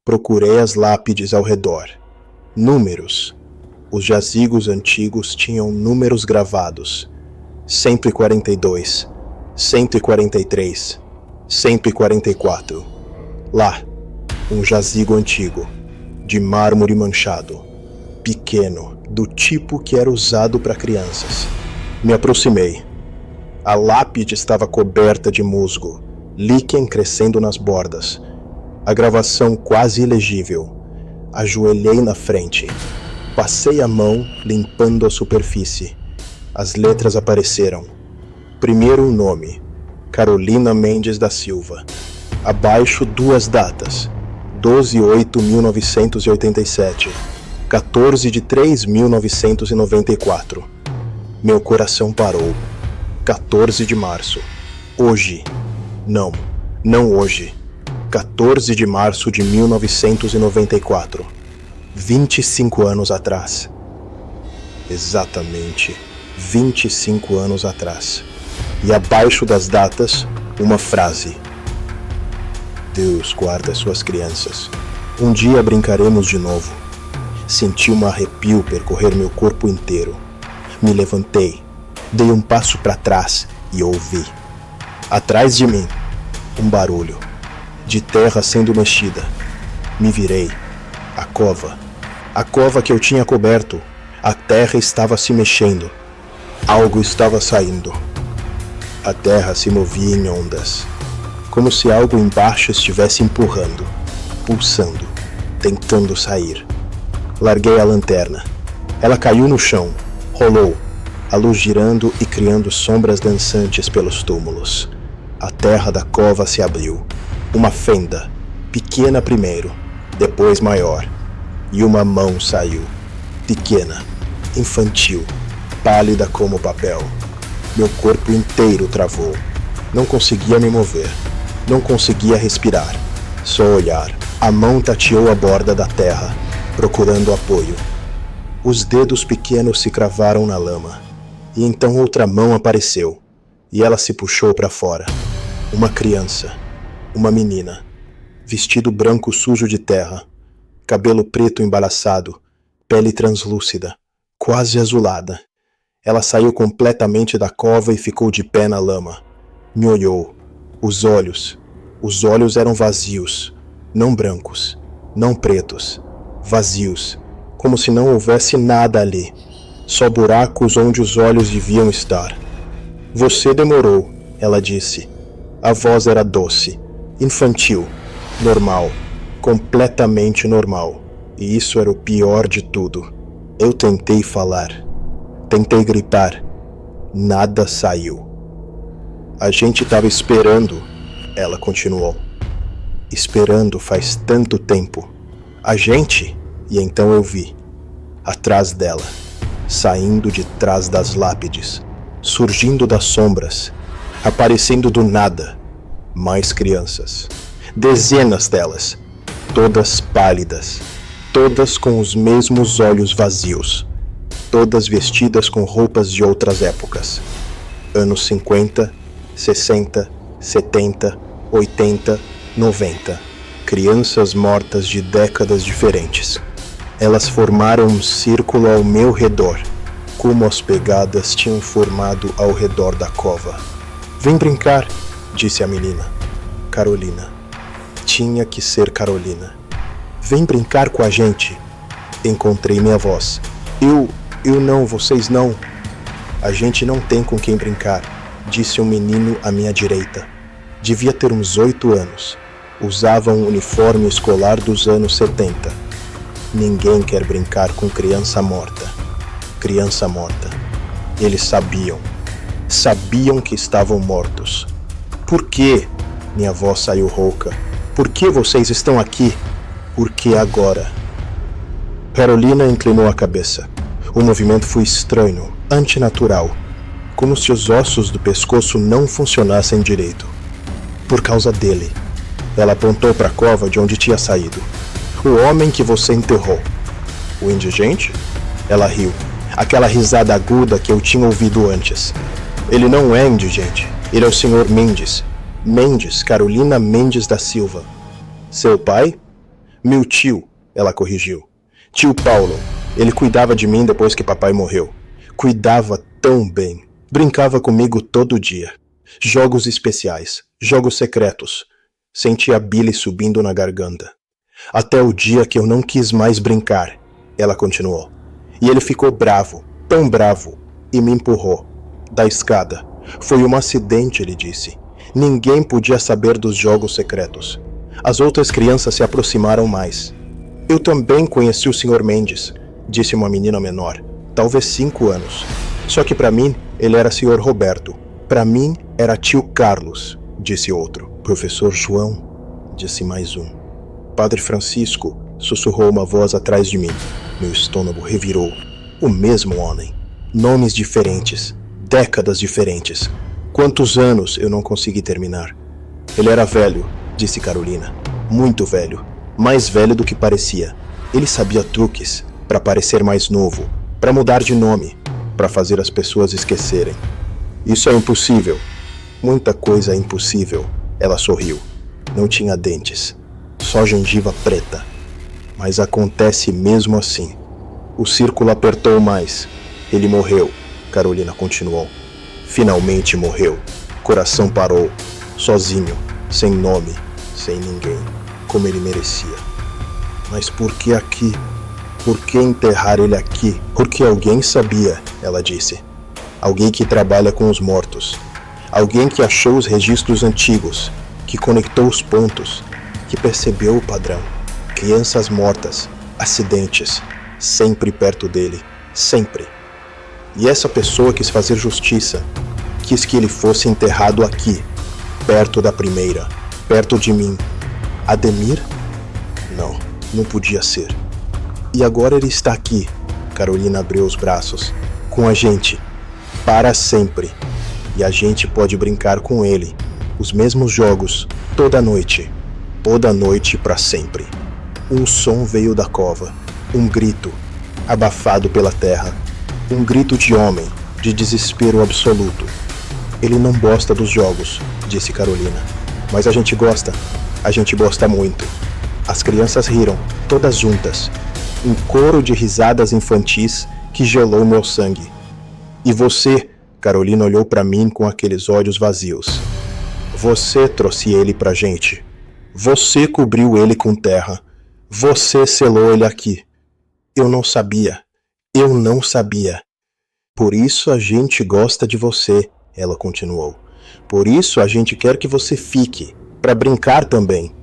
Speaker 1: Procurei as lápides ao redor. Números. Os jazigos antigos tinham números gravados. 142, 143, 144. Lá, um jazigo antigo, de mármore manchado, pequeno, do tipo que era usado para crianças. Me aproximei. A lápide estava coberta de musgo, líquen crescendo nas bordas. A gravação quase ilegível. Ajoelhei na frente. Passei a mão limpando a superfície. As letras apareceram. Primeiro um nome, Carolina Mendes da Silva. Abaixo 2 datas, 12/8/1987, 14/3/1994. Meu coração parou. 14 de março. Hoje. Não hoje. 14 de março de 1994. 25 anos atrás. Exatamente 25 anos atrás. E abaixo das datas, uma frase. Deus guarda suas crianças. Um dia brincaremos de novo. Senti um arrepio percorrer meu corpo inteiro. Me levantei, dei um passo para trás e ouvi. Atrás de mim, um barulho. De terra sendo mexida. Me virei. A cova que eu tinha coberto. A terra estava se mexendo. Algo estava saindo. A terra se movia em ondas, como se algo embaixo estivesse empurrando, pulsando, tentando sair. Larguei a lanterna. Ela caiu no chão, rolou, a luz girando e criando sombras dançantes pelos túmulos. A terra da cova se abriu. Uma fenda, pequena primeiro, depois maior. E uma mão saiu, pequena, infantil, pálida como papel. Meu corpo inteiro travou. Não conseguia me mover. Não conseguia respirar. Só olhar. A mão tateou a borda da terra, procurando apoio. Os dedos pequenos se cravaram na lama. E então outra mão apareceu. E ela se puxou para fora. Uma criança. Uma menina. Vestido branco sujo de terra. Cabelo preto embaraçado. Pele translúcida. Quase azulada. Ela saiu completamente da cova e ficou de pé na lama. Me olhou. Os olhos eram vazios. Não brancos. Não pretos. Vazios. Como se não houvesse nada ali. Só buracos onde os olhos deviam estar. Você demorou, ela disse. A voz era doce. Infantil. Normal. Completamente normal. E isso era o pior de tudo. Eu tentei falar. Tentei gritar. Nada saiu. A gente estava esperando, ela continuou. Esperando faz tanto tempo. A gente? E então eu vi. Atrás dela. Saindo de trás das lápides. Surgindo das sombras. Aparecendo do nada. Mais crianças. Dezenas delas. Todas pálidas. Todas com os mesmos olhos vazios. Todas vestidas com roupas de outras épocas. Anos 50, 60, 70, 80, 90. Crianças mortas de décadas diferentes. Elas formaram um círculo ao meu redor, como as pegadas tinham formado ao redor da cova. Vem brincar, disse a menina. Carolina. Tinha que ser Carolina. Vem brincar com a gente. Encontrei minha voz. Eu não, vocês não. A gente não tem com quem brincar, disse um menino à minha direita. Devia ter uns 8 anos. Usava um uniforme escolar dos anos 70. Ninguém quer brincar com criança morta. Criança morta. Eles sabiam. Sabiam que estavam mortos. Por quê? Minha voz saiu rouca. Por que vocês estão aqui? Por que agora? Carolina inclinou a cabeça. O movimento foi estranho, antinatural, como se os ossos do pescoço não funcionassem direito. Por causa dele. Ela apontou para a cova de onde tinha saído. O homem que você enterrou. O indigente? Ela riu. Aquela risada aguda que eu tinha ouvido antes. Ele não é indigente. Ele é o Sr. Mendes. Mendes, Carolina Mendes da Silva. Seu pai? Meu tio, ela corrigiu. Tio Paulo. Ele cuidava de mim depois que papai morreu. Cuidava tão bem. Brincava comigo todo dia. Jogos especiais. Jogos secretos. Senti a bile subindo na garganta. Até o dia que eu não quis mais brincar, ela continuou. E ele ficou bravo, tão bravo, e me empurrou. Da escada. Foi um acidente, ele disse. Ninguém podia saber dos jogos secretos. As outras crianças se aproximaram mais. Eu também conheci o Sr. Mendes, disse uma menina menor, talvez 5 anos. Só que para mim, ele era Sr. Roberto. Para mim, era tio Carlos, disse outro. Professor João, disse mais um. Padre Francisco, sussurrou uma voz atrás de mim. Meu estômago revirou. O mesmo homem. Nomes diferentes. Décadas diferentes. Quantos anos eu não consegui terminar? Ele era velho, disse Carolina. Muito velho. Mais velho do que parecia. Ele sabia truques para parecer mais novo, para mudar de nome, para fazer as pessoas esquecerem. Isso é impossível. Muita coisa é impossível. Ela sorriu. Não tinha dentes. Só gengiva preta. Mas acontece mesmo assim. O círculo apertou mais. Ele morreu. Carolina continuou. Finalmente morreu. Coração parou. Sozinho. Sem nome. Sem ninguém. Como ele merecia. Mas por que aqui? Por que enterrar ele aqui? Porque alguém sabia, ela disse. Alguém que trabalha com os mortos. Alguém que achou os registros antigos, que conectou os pontos, que percebeu o padrão. Crianças mortas, acidentes, sempre perto dele, sempre. E essa pessoa quis fazer justiça, quis que ele fosse enterrado aqui, perto da primeira, perto de mim. Ademir? Não, não podia ser. E agora ele está aqui, Carolina abriu os braços, com a gente, para sempre. E a gente pode brincar com ele, os mesmos jogos, toda noite para sempre. Um som veio da cova, um grito, abafado pela terra, um grito de homem, de desespero absoluto. Ele não gosta dos jogos, disse Carolina, mas a gente gosta muito. As crianças riram, todas juntas. Um coro de risadas infantis que gelou meu sangue. E você, Carolina olhou para mim com aqueles olhos vazios. Você trouxe ele pra gente. Você cobriu ele com terra. Você selou ele aqui. Eu não sabia. Por isso a gente gosta de você, ela continuou. Por isso a gente quer que você fique, para brincar também.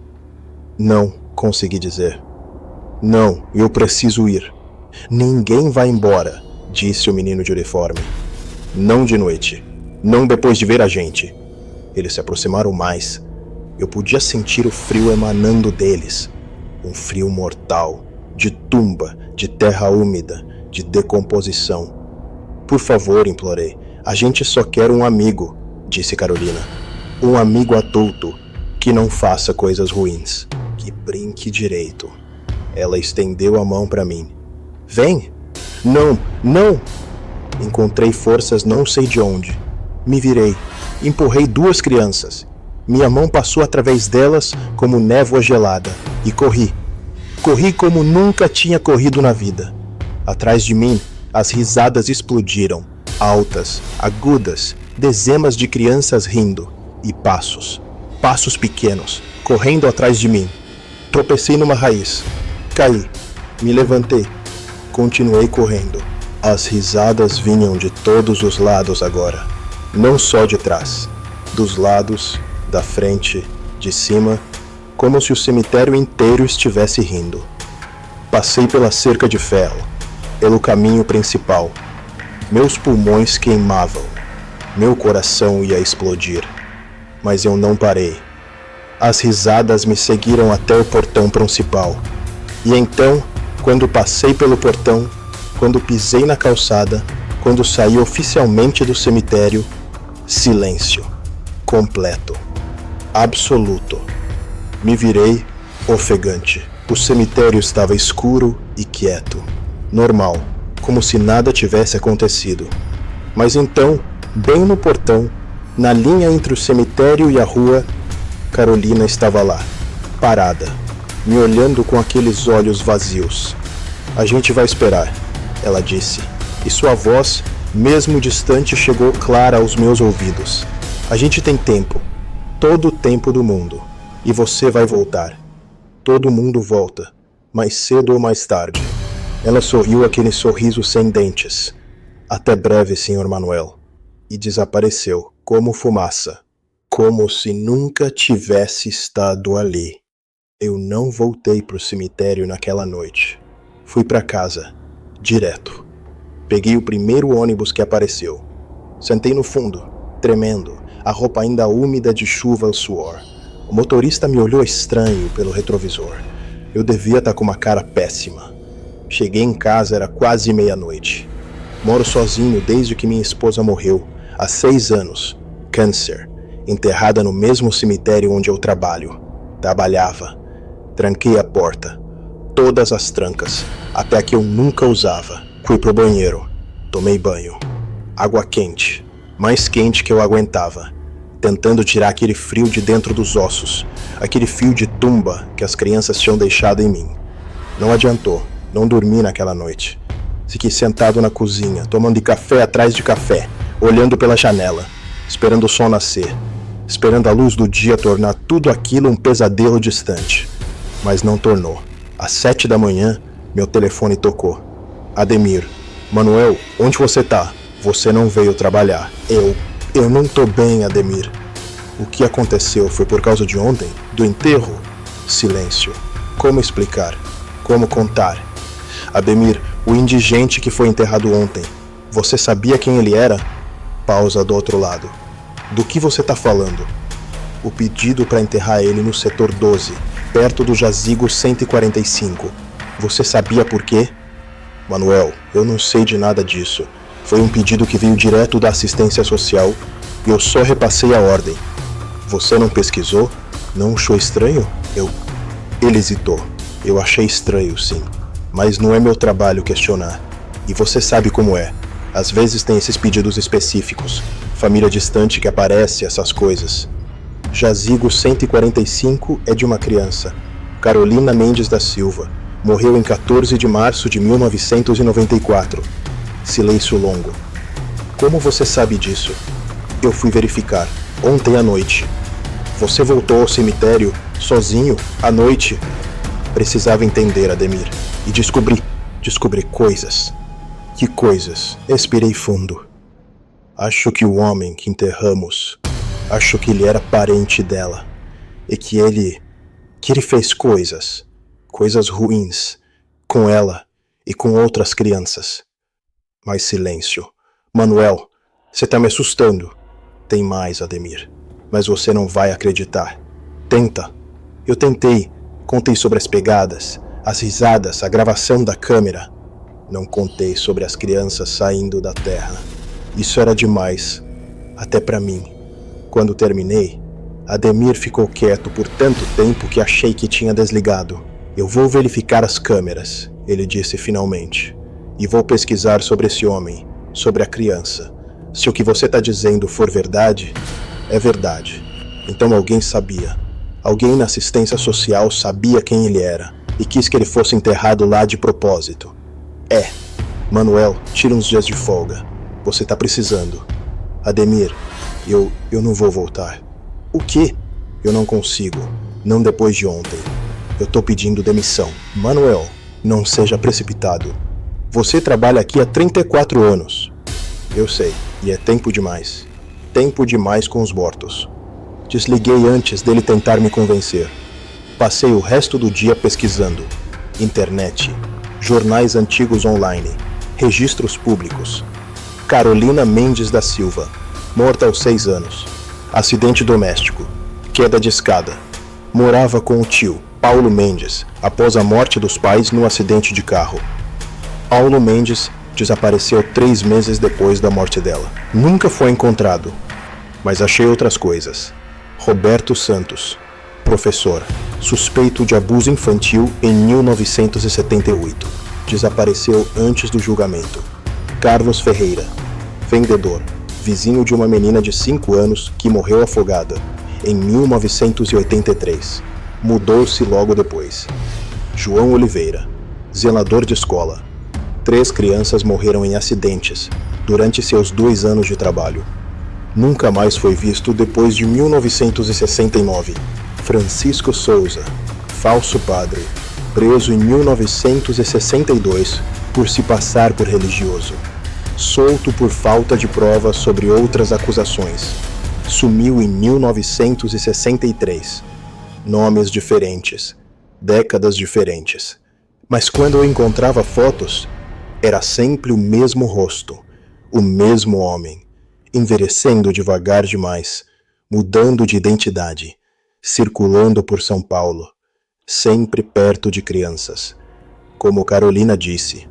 Speaker 1: Não, consegui dizer. Não, eu preciso ir. Ninguém vai embora, disse o menino de uniforme. Não de noite. Não depois de ver a gente. Eles se aproximaram mais. Eu podia sentir o frio emanando deles. Um frio mortal, de tumba, de terra úmida, de decomposição. Por favor, implorei. A gente só quer um amigo, disse Carolina. Um amigo adulto, que não faça coisas ruins, que brinque direito. Ela estendeu a mão para mim. Vem! Não! Encontrei forças não sei de onde. Me virei. Empurrei duas crianças. Minha mão passou através delas como névoa gelada. E corri. Corri como nunca tinha corrido na vida. Atrás de mim, as risadas explodiram. Altas, agudas, dezenas de crianças rindo. E passos. Passos pequenos, correndo atrás de mim. Tropecei numa raiz. Caí. Me levantei. Continuei correndo. As risadas vinham de todos os lados agora. Não só de trás. Dos lados, da frente, de cima, como se o cemitério inteiro estivesse rindo. Passei pela cerca de ferro, pelo caminho principal. Meus pulmões queimavam. Meu coração ia explodir. Mas eu não parei. As risadas me seguiram até o portão principal. E então, quando passei pelo portão, quando pisei na calçada, quando saí oficialmente do cemitério, silêncio. Completo. Absoluto. Me virei, ofegante. O cemitério estava escuro e quieto. Normal, como se nada tivesse acontecido. Mas então, bem no portão, na linha entre o cemitério e a rua, Carolina estava lá, parada, me olhando com aqueles olhos vazios. A gente vai esperar, ela disse, e sua voz, mesmo distante, chegou clara aos meus ouvidos. A gente tem tempo, todo o tempo do mundo, e você vai voltar. Todo mundo volta, mais cedo ou mais tarde. Ela sorriu aquele sorriso sem dentes. Até breve, Sr. Manuel. E desapareceu, como fumaça. Como se nunca tivesse estado ali. Eu não voltei pro cemitério naquela noite. Fui para casa, direto. Peguei o primeiro ônibus que apareceu. Sentei no fundo, tremendo, a roupa ainda úmida de chuva e suor. O motorista me olhou estranho pelo retrovisor. Eu devia estar com uma cara péssima. Cheguei em casa, era quase meia-noite. Moro sozinho desde que minha esposa morreu, há 6 anos. Câncer. Enterrada no mesmo cemitério onde eu trabalhava. Tranquei a porta. Todas as trancas, até a que eu nunca usava. Fui pro banheiro. Tomei banho. Água quente. Mais quente que eu aguentava. Tentando tirar aquele frio de dentro dos ossos. Aquele fio de tumba que as crianças tinham deixado em mim. Não adiantou. Não dormi naquela noite. Fiquei sentado na cozinha, tomando café atrás de café, olhando pela janela, esperando o sol nascer, esperando a luz do dia tornar tudo aquilo um pesadelo distante. Mas não tornou. Às 7 da manhã, meu telefone tocou. Ademir, Manuel, onde você tá? Você não veio trabalhar. Eu não tô bem, Ademir. O que aconteceu foi por causa de ontem? Do enterro? Silêncio. Como explicar? Como contar? Ademir, o indigente que foi enterrado ontem. Você sabia quem ele era? Pausa do outro lado. Do que você tá falando? O pedido para enterrar ele no setor 12, perto do jazigo 145. Você sabia por quê? Manuel, eu não sei de nada disso. Foi um pedido que veio direto da assistência social e eu só repassei a ordem. Você não pesquisou? Não achou estranho? Ele hesitou. Eu achei estranho, sim. Mas não é meu trabalho questionar. E você sabe como é. Às vezes tem esses pedidos específicos. Família distante que aparece, essas coisas. Jazigo 145 é de uma criança. Carolina Mendes da Silva. Morreu em 14 de março de 1994. Silêncio longo. Como você sabe disso? Eu fui verificar. Ontem à noite. Você voltou ao cemitério, sozinho, à noite? Precisava entender, Ademir. E descobri coisas. Que coisas? Expirei fundo. Acho que o homem que enterramos, acho que ele era parente dela. E que ele fez coisas ruins, com ela e com outras crianças. Mas silêncio. Manuel, você tá me assustando. Tem mais, Ademir. Mas você não vai acreditar. Tenta. Eu tentei. Contei sobre as pegadas, as risadas, a gravação da câmera. Não contei sobre as crianças saindo da terra. Isso era demais, até pra mim. Quando terminei, Ademir ficou quieto por tanto tempo que achei que tinha desligado. Eu vou verificar as câmeras, ele disse finalmente. E vou pesquisar sobre esse homem, sobre a criança. Se o que você tá dizendo for verdade, é verdade. Então alguém sabia. Alguém na assistência social sabia quem ele era e quis que ele fosse enterrado lá de propósito. Manuel, tira uns dias de folga. Você tá precisando. Ademir, eu não vou voltar. O quê? Eu não consigo. Não depois de ontem. Eu tô pedindo demissão. Manuel, não seja precipitado. Você trabalha aqui há 34 anos. Eu sei, e é tempo demais. Tempo demais com os mortos. Desliguei antes dele tentar me convencer. Passei o resto do dia pesquisando. Internet, jornais antigos online, registros públicos. Carolina Mendes da Silva, morta aos 6 anos. Acidente doméstico, queda de escada. Morava com o tio, Paulo Mendes, após a morte dos pais no acidente de carro. Paulo Mendes desapareceu 3 meses depois da morte dela. Nunca foi encontrado, mas achei outras coisas. Roberto Santos, professor, suspeito de abuso infantil em 1978. Desapareceu antes do julgamento. Carlos Ferreira, vendedor, vizinho de uma menina de 5 anos que morreu afogada em 1983. Mudou-se logo depois. João Oliveira, zelador de escola. 3 crianças morreram em acidentes durante seus 2 anos de trabalho. Nunca mais foi visto depois de 1969. Francisco Souza, falso padre, preso em 1962 por se passar por religioso. Solto por falta de provas sobre outras acusações. Sumiu em 1963. Nomes diferentes, décadas diferentes. Mas quando eu encontrava fotos, Era sempre o mesmo rosto, o mesmo homem, envelhecendo devagar demais, mudando de identidade, circulando por São Paulo, sempre perto de crianças. Como Carolina disse,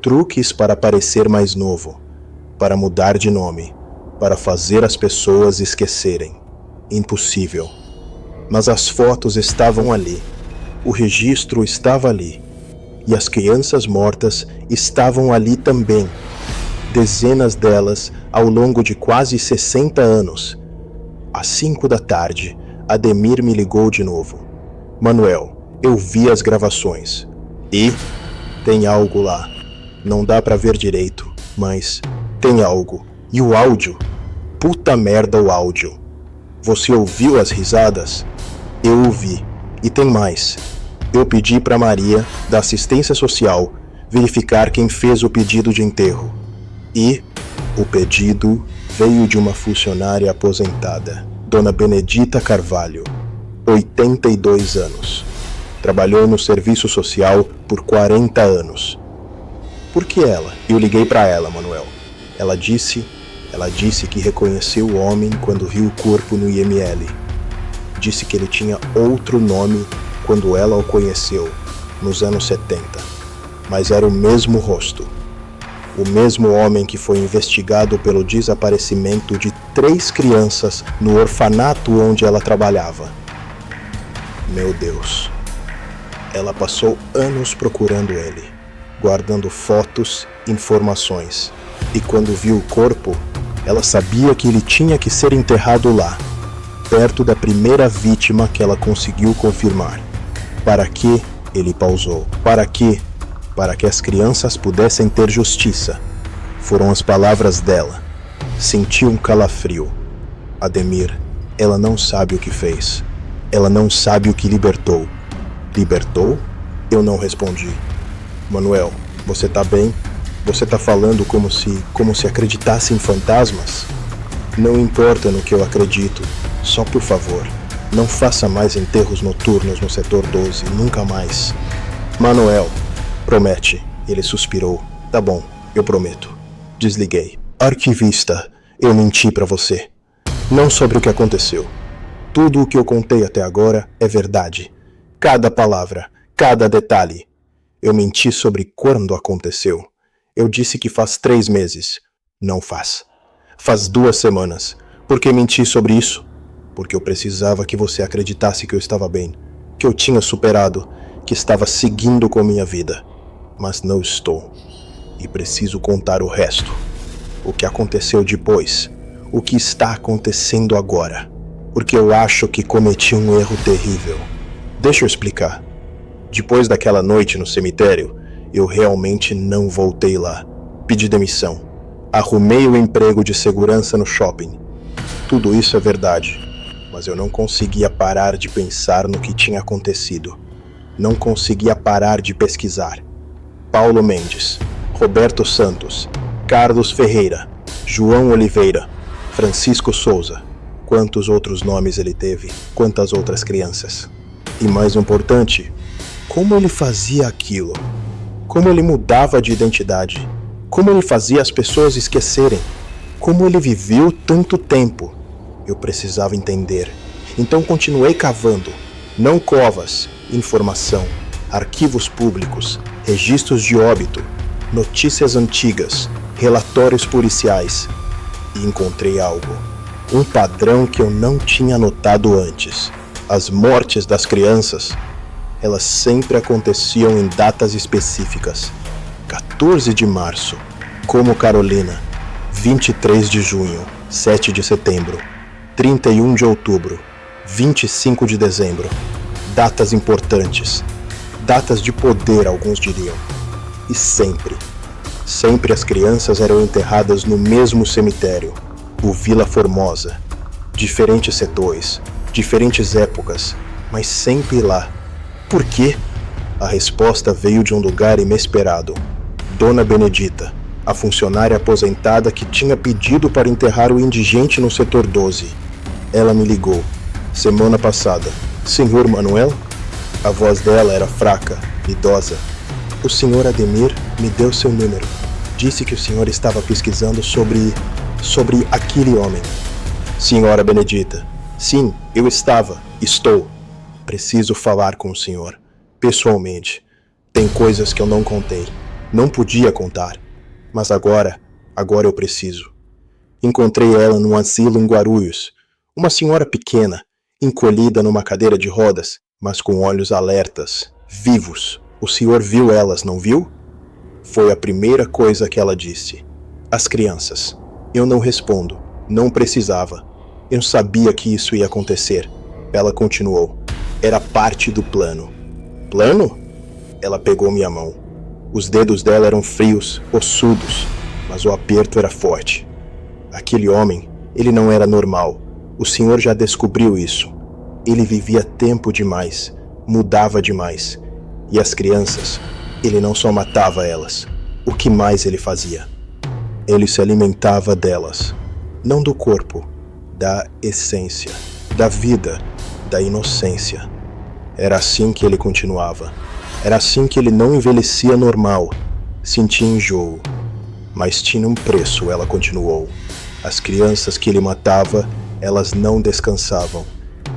Speaker 1: truques para parecer mais novo, para mudar de nome, para fazer as pessoas esquecerem. Impossível. Mas as fotos estavam ali, o registro estava ali, e as crianças mortas estavam ali também. Dezenas delas ao longo de quase 60 anos. Às 5 da tarde, Ademir me ligou de novo. Manuel, eu vi as gravações. E? Tem algo lá. Não dá pra ver direito, mas tem algo. E o áudio? Puta merda o áudio. Você ouviu as risadas? Eu ouvi. E tem mais. Eu pedi pra Maria, da assistência social, verificar quem fez o pedido de enterro. E o pedido veio de uma funcionária aposentada, Dona Benedita Carvalho, 82 anos. Trabalhou no serviço social por 40 anos. Por que ela? Eu liguei pra ela, Manuel. Ela disse que reconheceu o homem quando viu o corpo no IML. Disse que ele tinha outro nome quando ela o conheceu, nos anos 70. Mas era o mesmo rosto. O mesmo homem que foi investigado pelo desaparecimento de 3 crianças no orfanato onde ela trabalhava. Meu Deus. Ela passou anos procurando ele, guardando fotos, informações. E quando viu o corpo, ela sabia que ele tinha que ser enterrado lá, perto da primeira vítima que ela conseguiu confirmar. Para que? Ele pausou. Para que? Para que as crianças pudessem ter justiça. Foram as palavras dela. Senti um calafrio. Ademir, ela não sabe o que fez. Ela não sabe o que libertou. Libertou? Eu não respondi. Manuel, você tá bem? Você tá falando como se acreditasse em fantasmas? Não importa no que eu acredito. Só por favor, não faça mais enterros noturnos no setor 12, nunca mais. Manuel, promete. Ele suspirou. Tá bom, eu prometo. Desliguei. Arquivista, eu menti pra você. Não sobre o que aconteceu. Tudo o que eu contei até agora é verdade. Cada palavra, cada detalhe. Eu menti sobre quando aconteceu. Eu disse que faz 3 meses. Não faz. Faz 2 semanas. Por que menti sobre isso? Porque eu precisava que você acreditasse que eu estava bem, que eu tinha superado, que estava seguindo com minha vida. Mas não estou. E preciso contar o resto. O que aconteceu depois. O que está acontecendo agora. Porque eu acho que cometi um erro terrível. Deixa eu explicar. Depois daquela noite no cemitério, eu realmente não voltei lá. Pedi demissão. Arrumei o emprego de segurança no shopping. Tudo isso é verdade, mas eu não conseguia parar de pensar no que tinha acontecido. Não conseguia parar de pesquisar. Paulo Mendes, Roberto Santos, Carlos Ferreira, João Oliveira, Francisco Souza. Quantos outros nomes ele teve? Quantas outras crianças? E mais importante, como ele fazia aquilo? Como ele mudava de identidade? Como ele fazia as pessoas esquecerem? Como ele viveu tanto tempo? Eu precisava entender. Então continuei cavando. Não covas, informação, arquivos públicos, registros de óbito, notícias antigas, relatórios policiais. E encontrei algo. Um padrão que eu não tinha notado antes. As mortes das crianças, elas sempre aconteciam em datas específicas. 14 de março, como Carolina. 23 de junho, 7 de setembro. 31 de outubro, 25 de dezembro. Datas importantes. Datas de poder, alguns diriam. E sempre as crianças eram enterradas no mesmo cemitério, o Vila Formosa. Diferentes setores, diferentes épocas, mas sempre lá. Por quê? A resposta veio de um lugar inesperado. Dona Benedita, a funcionária aposentada que tinha pedido para enterrar o indigente no setor 12. Ela me ligou. Semana passada. Senhor Manuel? A voz dela era fraca, idosa. O Sr. Ademir me deu seu número. Disse que o senhor estava pesquisando sobre aquele homem. Senhora Benedita, sim, eu estou. Preciso falar com o senhor, pessoalmente. Tem coisas que eu não contei, não podia contar, mas agora eu preciso. Encontrei ela num asilo em Guarulhos, uma senhora pequena, encolhida numa cadeira de rodas, mas com olhos alertas, vivos. O senhor viu elas, não viu? Foi a primeira coisa que ela disse. As crianças. Eu não respondo, não precisava. Eu sabia que isso ia acontecer. Ela continuou. Era parte do plano. Plano? Ela pegou minha mão. Os dedos dela eram frios, ossudos, mas o aperto era forte. Aquele homem, ele não era normal. O senhor já descobriu isso. Ele vivia tempo demais, mudava demais. E as crianças, ele não só matava elas. O que mais ele fazia? Ele se alimentava delas. Não do corpo, da essência, da vida, da inocência. Era assim que ele continuava. Era assim que ele não envelhecia normal. Sentia enjoo. Mas tinha um preço, ela continuou. As crianças que ele matava, elas não descansavam.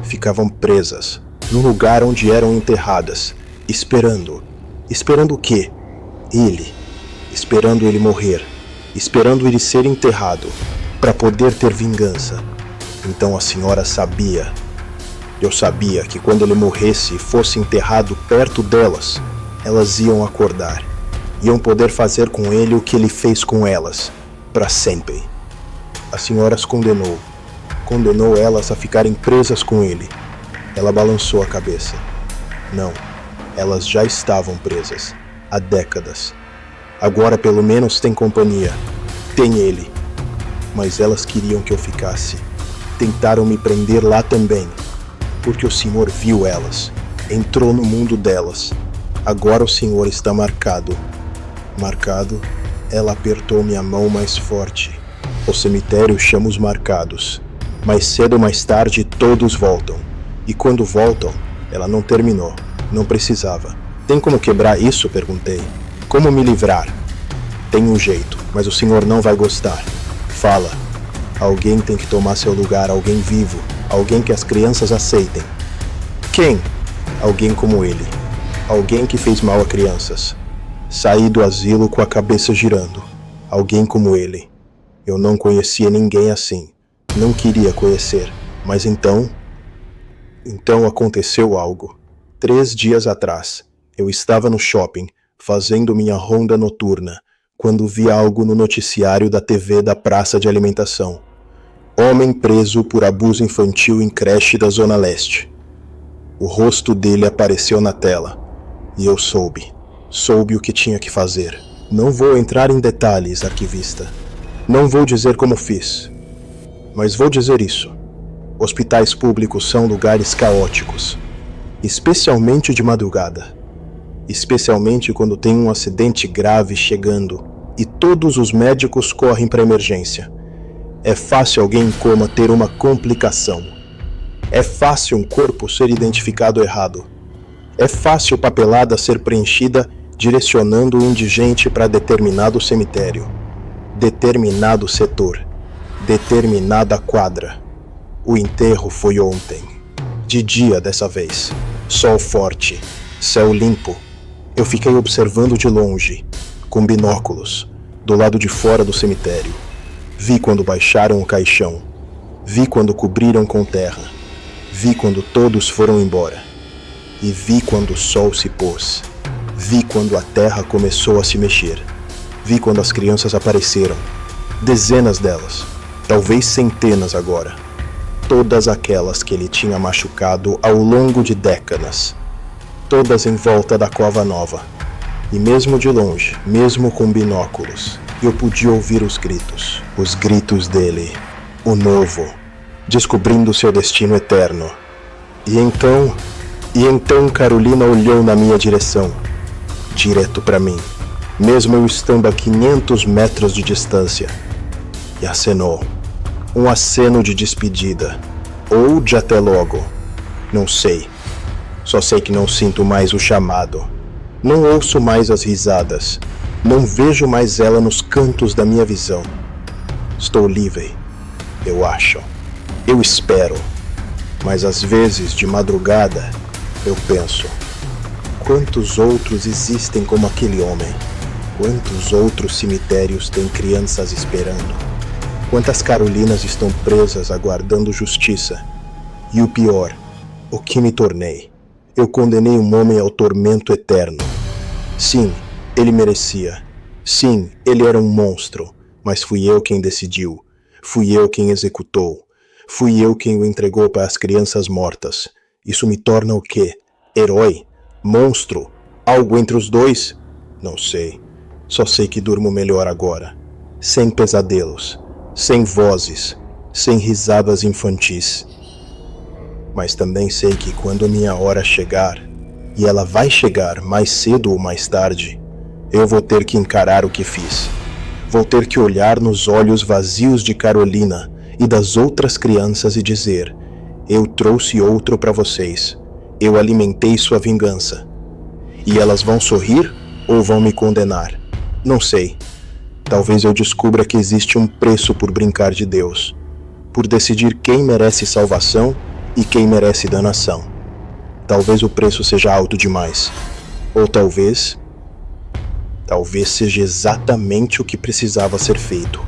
Speaker 1: Ficavam presas, no lugar onde eram enterradas, esperando. Esperando o quê? Ele. Esperando ele morrer. Esperando ele ser enterrado, para poder ter vingança. Então a senhora sabia. Eu sabia que quando ele morresse e fosse enterrado perto delas, elas iam acordar. Iam poder fazer com ele o que ele fez com elas, para sempre. A senhora as condenou. Condenou elas a ficarem presas com ele. Ela balançou a cabeça. Não, elas já estavam presas, há décadas. Agora pelo menos tem companhia. Tem ele. Mas elas queriam que eu ficasse. Tentaram me prender lá também. Porque o senhor viu elas. Entrou no mundo delas. Agora o senhor está marcado. Marcado? Ela apertou minha mão mais forte. O cemitério chama os marcados. Mais cedo ou mais tarde todos voltam. E quando voltam, ela não terminou. Não precisava. Tem como quebrar isso? Perguntei. Como me livrar? Tem um jeito, mas o senhor não vai gostar. Fala. Alguém tem que tomar seu lugar, alguém vivo. Alguém que as crianças aceitem. Quem? Alguém como ele. Alguém que fez mal a crianças. Saí do asilo com a cabeça girando. Alguém como ele. Eu não conhecia ninguém assim. Não queria conhecer. Mas então aconteceu algo. 3 dias atrás, eu estava no shopping, fazendo minha ronda noturna, quando vi algo no noticiário da TV da praça de alimentação. Homem preso por abuso infantil em creche da Zona Leste. O rosto dele apareceu na tela, e eu soube o que tinha que fazer. Não vou entrar em detalhes, arquivista. Não vou dizer como fiz, mas vou dizer isso. Hospitais públicos são lugares caóticos, especialmente de madrugada. Especialmente quando tem um acidente grave chegando e todos os médicos correm para emergência. É fácil alguém em coma ter uma complicação. É fácil um corpo ser identificado errado. É fácil papelada ser preenchida direcionando o indigente para determinado cemitério, determinado setor, determinada quadra. O enterro foi ontem. De dia dessa vez. Sol forte, céu limpo. Eu fiquei observando de longe, com binóculos, do lado de fora do cemitério. Vi quando baixaram o caixão. Vi quando cobriram com terra. Vi quando todos foram embora. E vi quando o sol se pôs. Vi quando a terra começou a se mexer. Vi quando as crianças apareceram. Dezenas delas, talvez centenas agora. Todas aquelas que ele tinha machucado ao longo de décadas. Todas em volta da cova nova. E mesmo de longe, mesmo com binóculos, eu podia ouvir os gritos dele, o novo, descobrindo seu destino eterno. E então Carolina olhou na minha direção, direto para mim, mesmo eu estando a 500 metros de distância, e acenou. Um aceno de despedida, ou de até logo, não sei. Só sei que não sinto mais o chamado. Não ouço mais as risadas. Não vejo mais ela nos cantos da minha visão. Estou livre, eu acho. Eu espero. Mas às vezes, de madrugada, eu penso: quantos outros existem como aquele homem? Quantos outros cemitérios têm crianças esperando? Quantas Carolinas estão presas aguardando justiça? E o pior, o que me tornei? Eu condenei um homem ao tormento eterno. Sim, ele merecia. Sim, ele era um monstro. Mas fui eu quem decidiu. Fui eu quem executou. Fui eu quem o entregou para as crianças mortas. Isso me torna o quê? Herói? Monstro? Algo entre os dois? Não sei. Só sei que durmo melhor agora. Sem pesadelos. Sem vozes. Sem risadas infantis. Mas também sei que quando minha hora chegar, e ela vai chegar mais cedo ou mais tarde, eu vou ter que encarar o que fiz. Vou ter que olhar nos olhos vazios de Carolina e das outras crianças e dizer: eu trouxe outro para vocês. Eu alimentei sua vingança. E elas vão sorrir ou vão me condenar? Não sei. Talvez eu descubra que existe um preço por brincar de Deus, por decidir quem merece salvação e quem merece danação. Talvez o preço seja alto demais. Ou talvez seja exatamente o que precisava ser feito.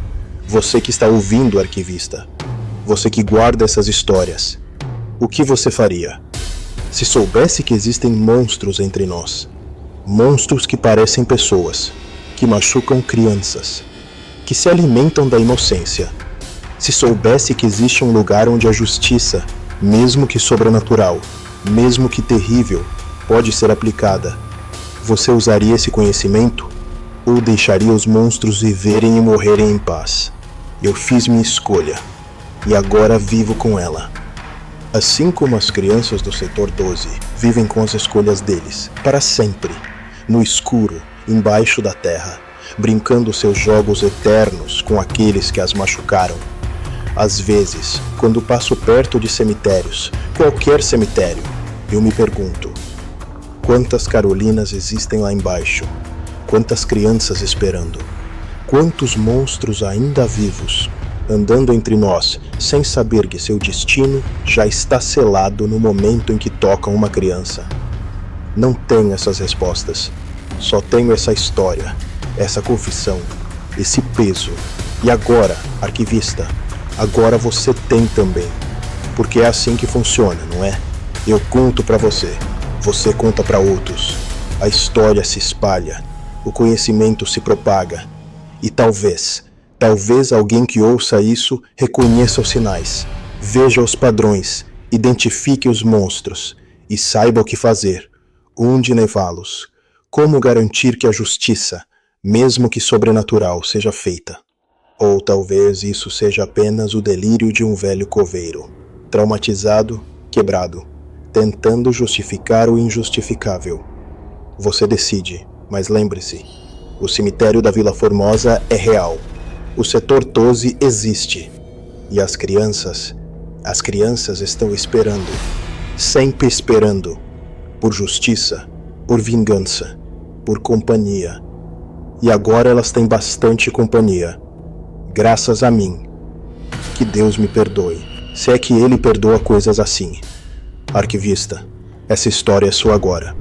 Speaker 1: Você que está ouvindo, arquivista. Você que guarda essas histórias. O que você faria? Se soubesse que existem monstros entre nós. Monstros que parecem pessoas. Que machucam crianças. Que se alimentam da inocência. Se soubesse que existe um lugar onde a justiça, mesmo que sobrenatural, mesmo que terrível, pode ser aplicada, você usaria esse conhecimento? Ou deixaria os monstros viverem e morrerem em paz? Eu fiz minha escolha, e agora vivo com ela. Assim como as crianças do setor 12 vivem com as escolhas deles, para sempre, no escuro, embaixo da terra, brincando seus jogos eternos com aqueles que as machucaram. Às vezes, quando passo perto de cemitérios, qualquer cemitério, eu me pergunto: quantas Carolinas existem lá embaixo? Quantas crianças esperando? Quantos monstros ainda vivos, andando entre nós, sem saber que seu destino já está selado no momento em que tocam uma criança? Não tenho essas respostas. Só tenho essa história, essa confissão, esse peso. E agora, arquivista, agora você tem também. Porque é assim que funciona, não é? Eu conto para você, você conta para outros. A história se espalha, o conhecimento se propaga. E talvez alguém que ouça isso reconheça os sinais, veja os padrões, identifique os monstros e saiba o que fazer, onde levá-los, como garantir que a justiça, mesmo que sobrenatural, seja feita. Ou talvez isso seja apenas o delírio de um velho coveiro, traumatizado, quebrado, tentando justificar o injustificável. Você decide, mas lembre-se, o cemitério da Vila Formosa é real. O setor 12 existe. E as crianças estão esperando, sempre esperando, por justiça, por vingança, por companhia. E agora elas têm bastante companhia. Graças a mim. Que Deus me perdoe, se é que Ele perdoa coisas assim. Arquivista, essa história é sua agora.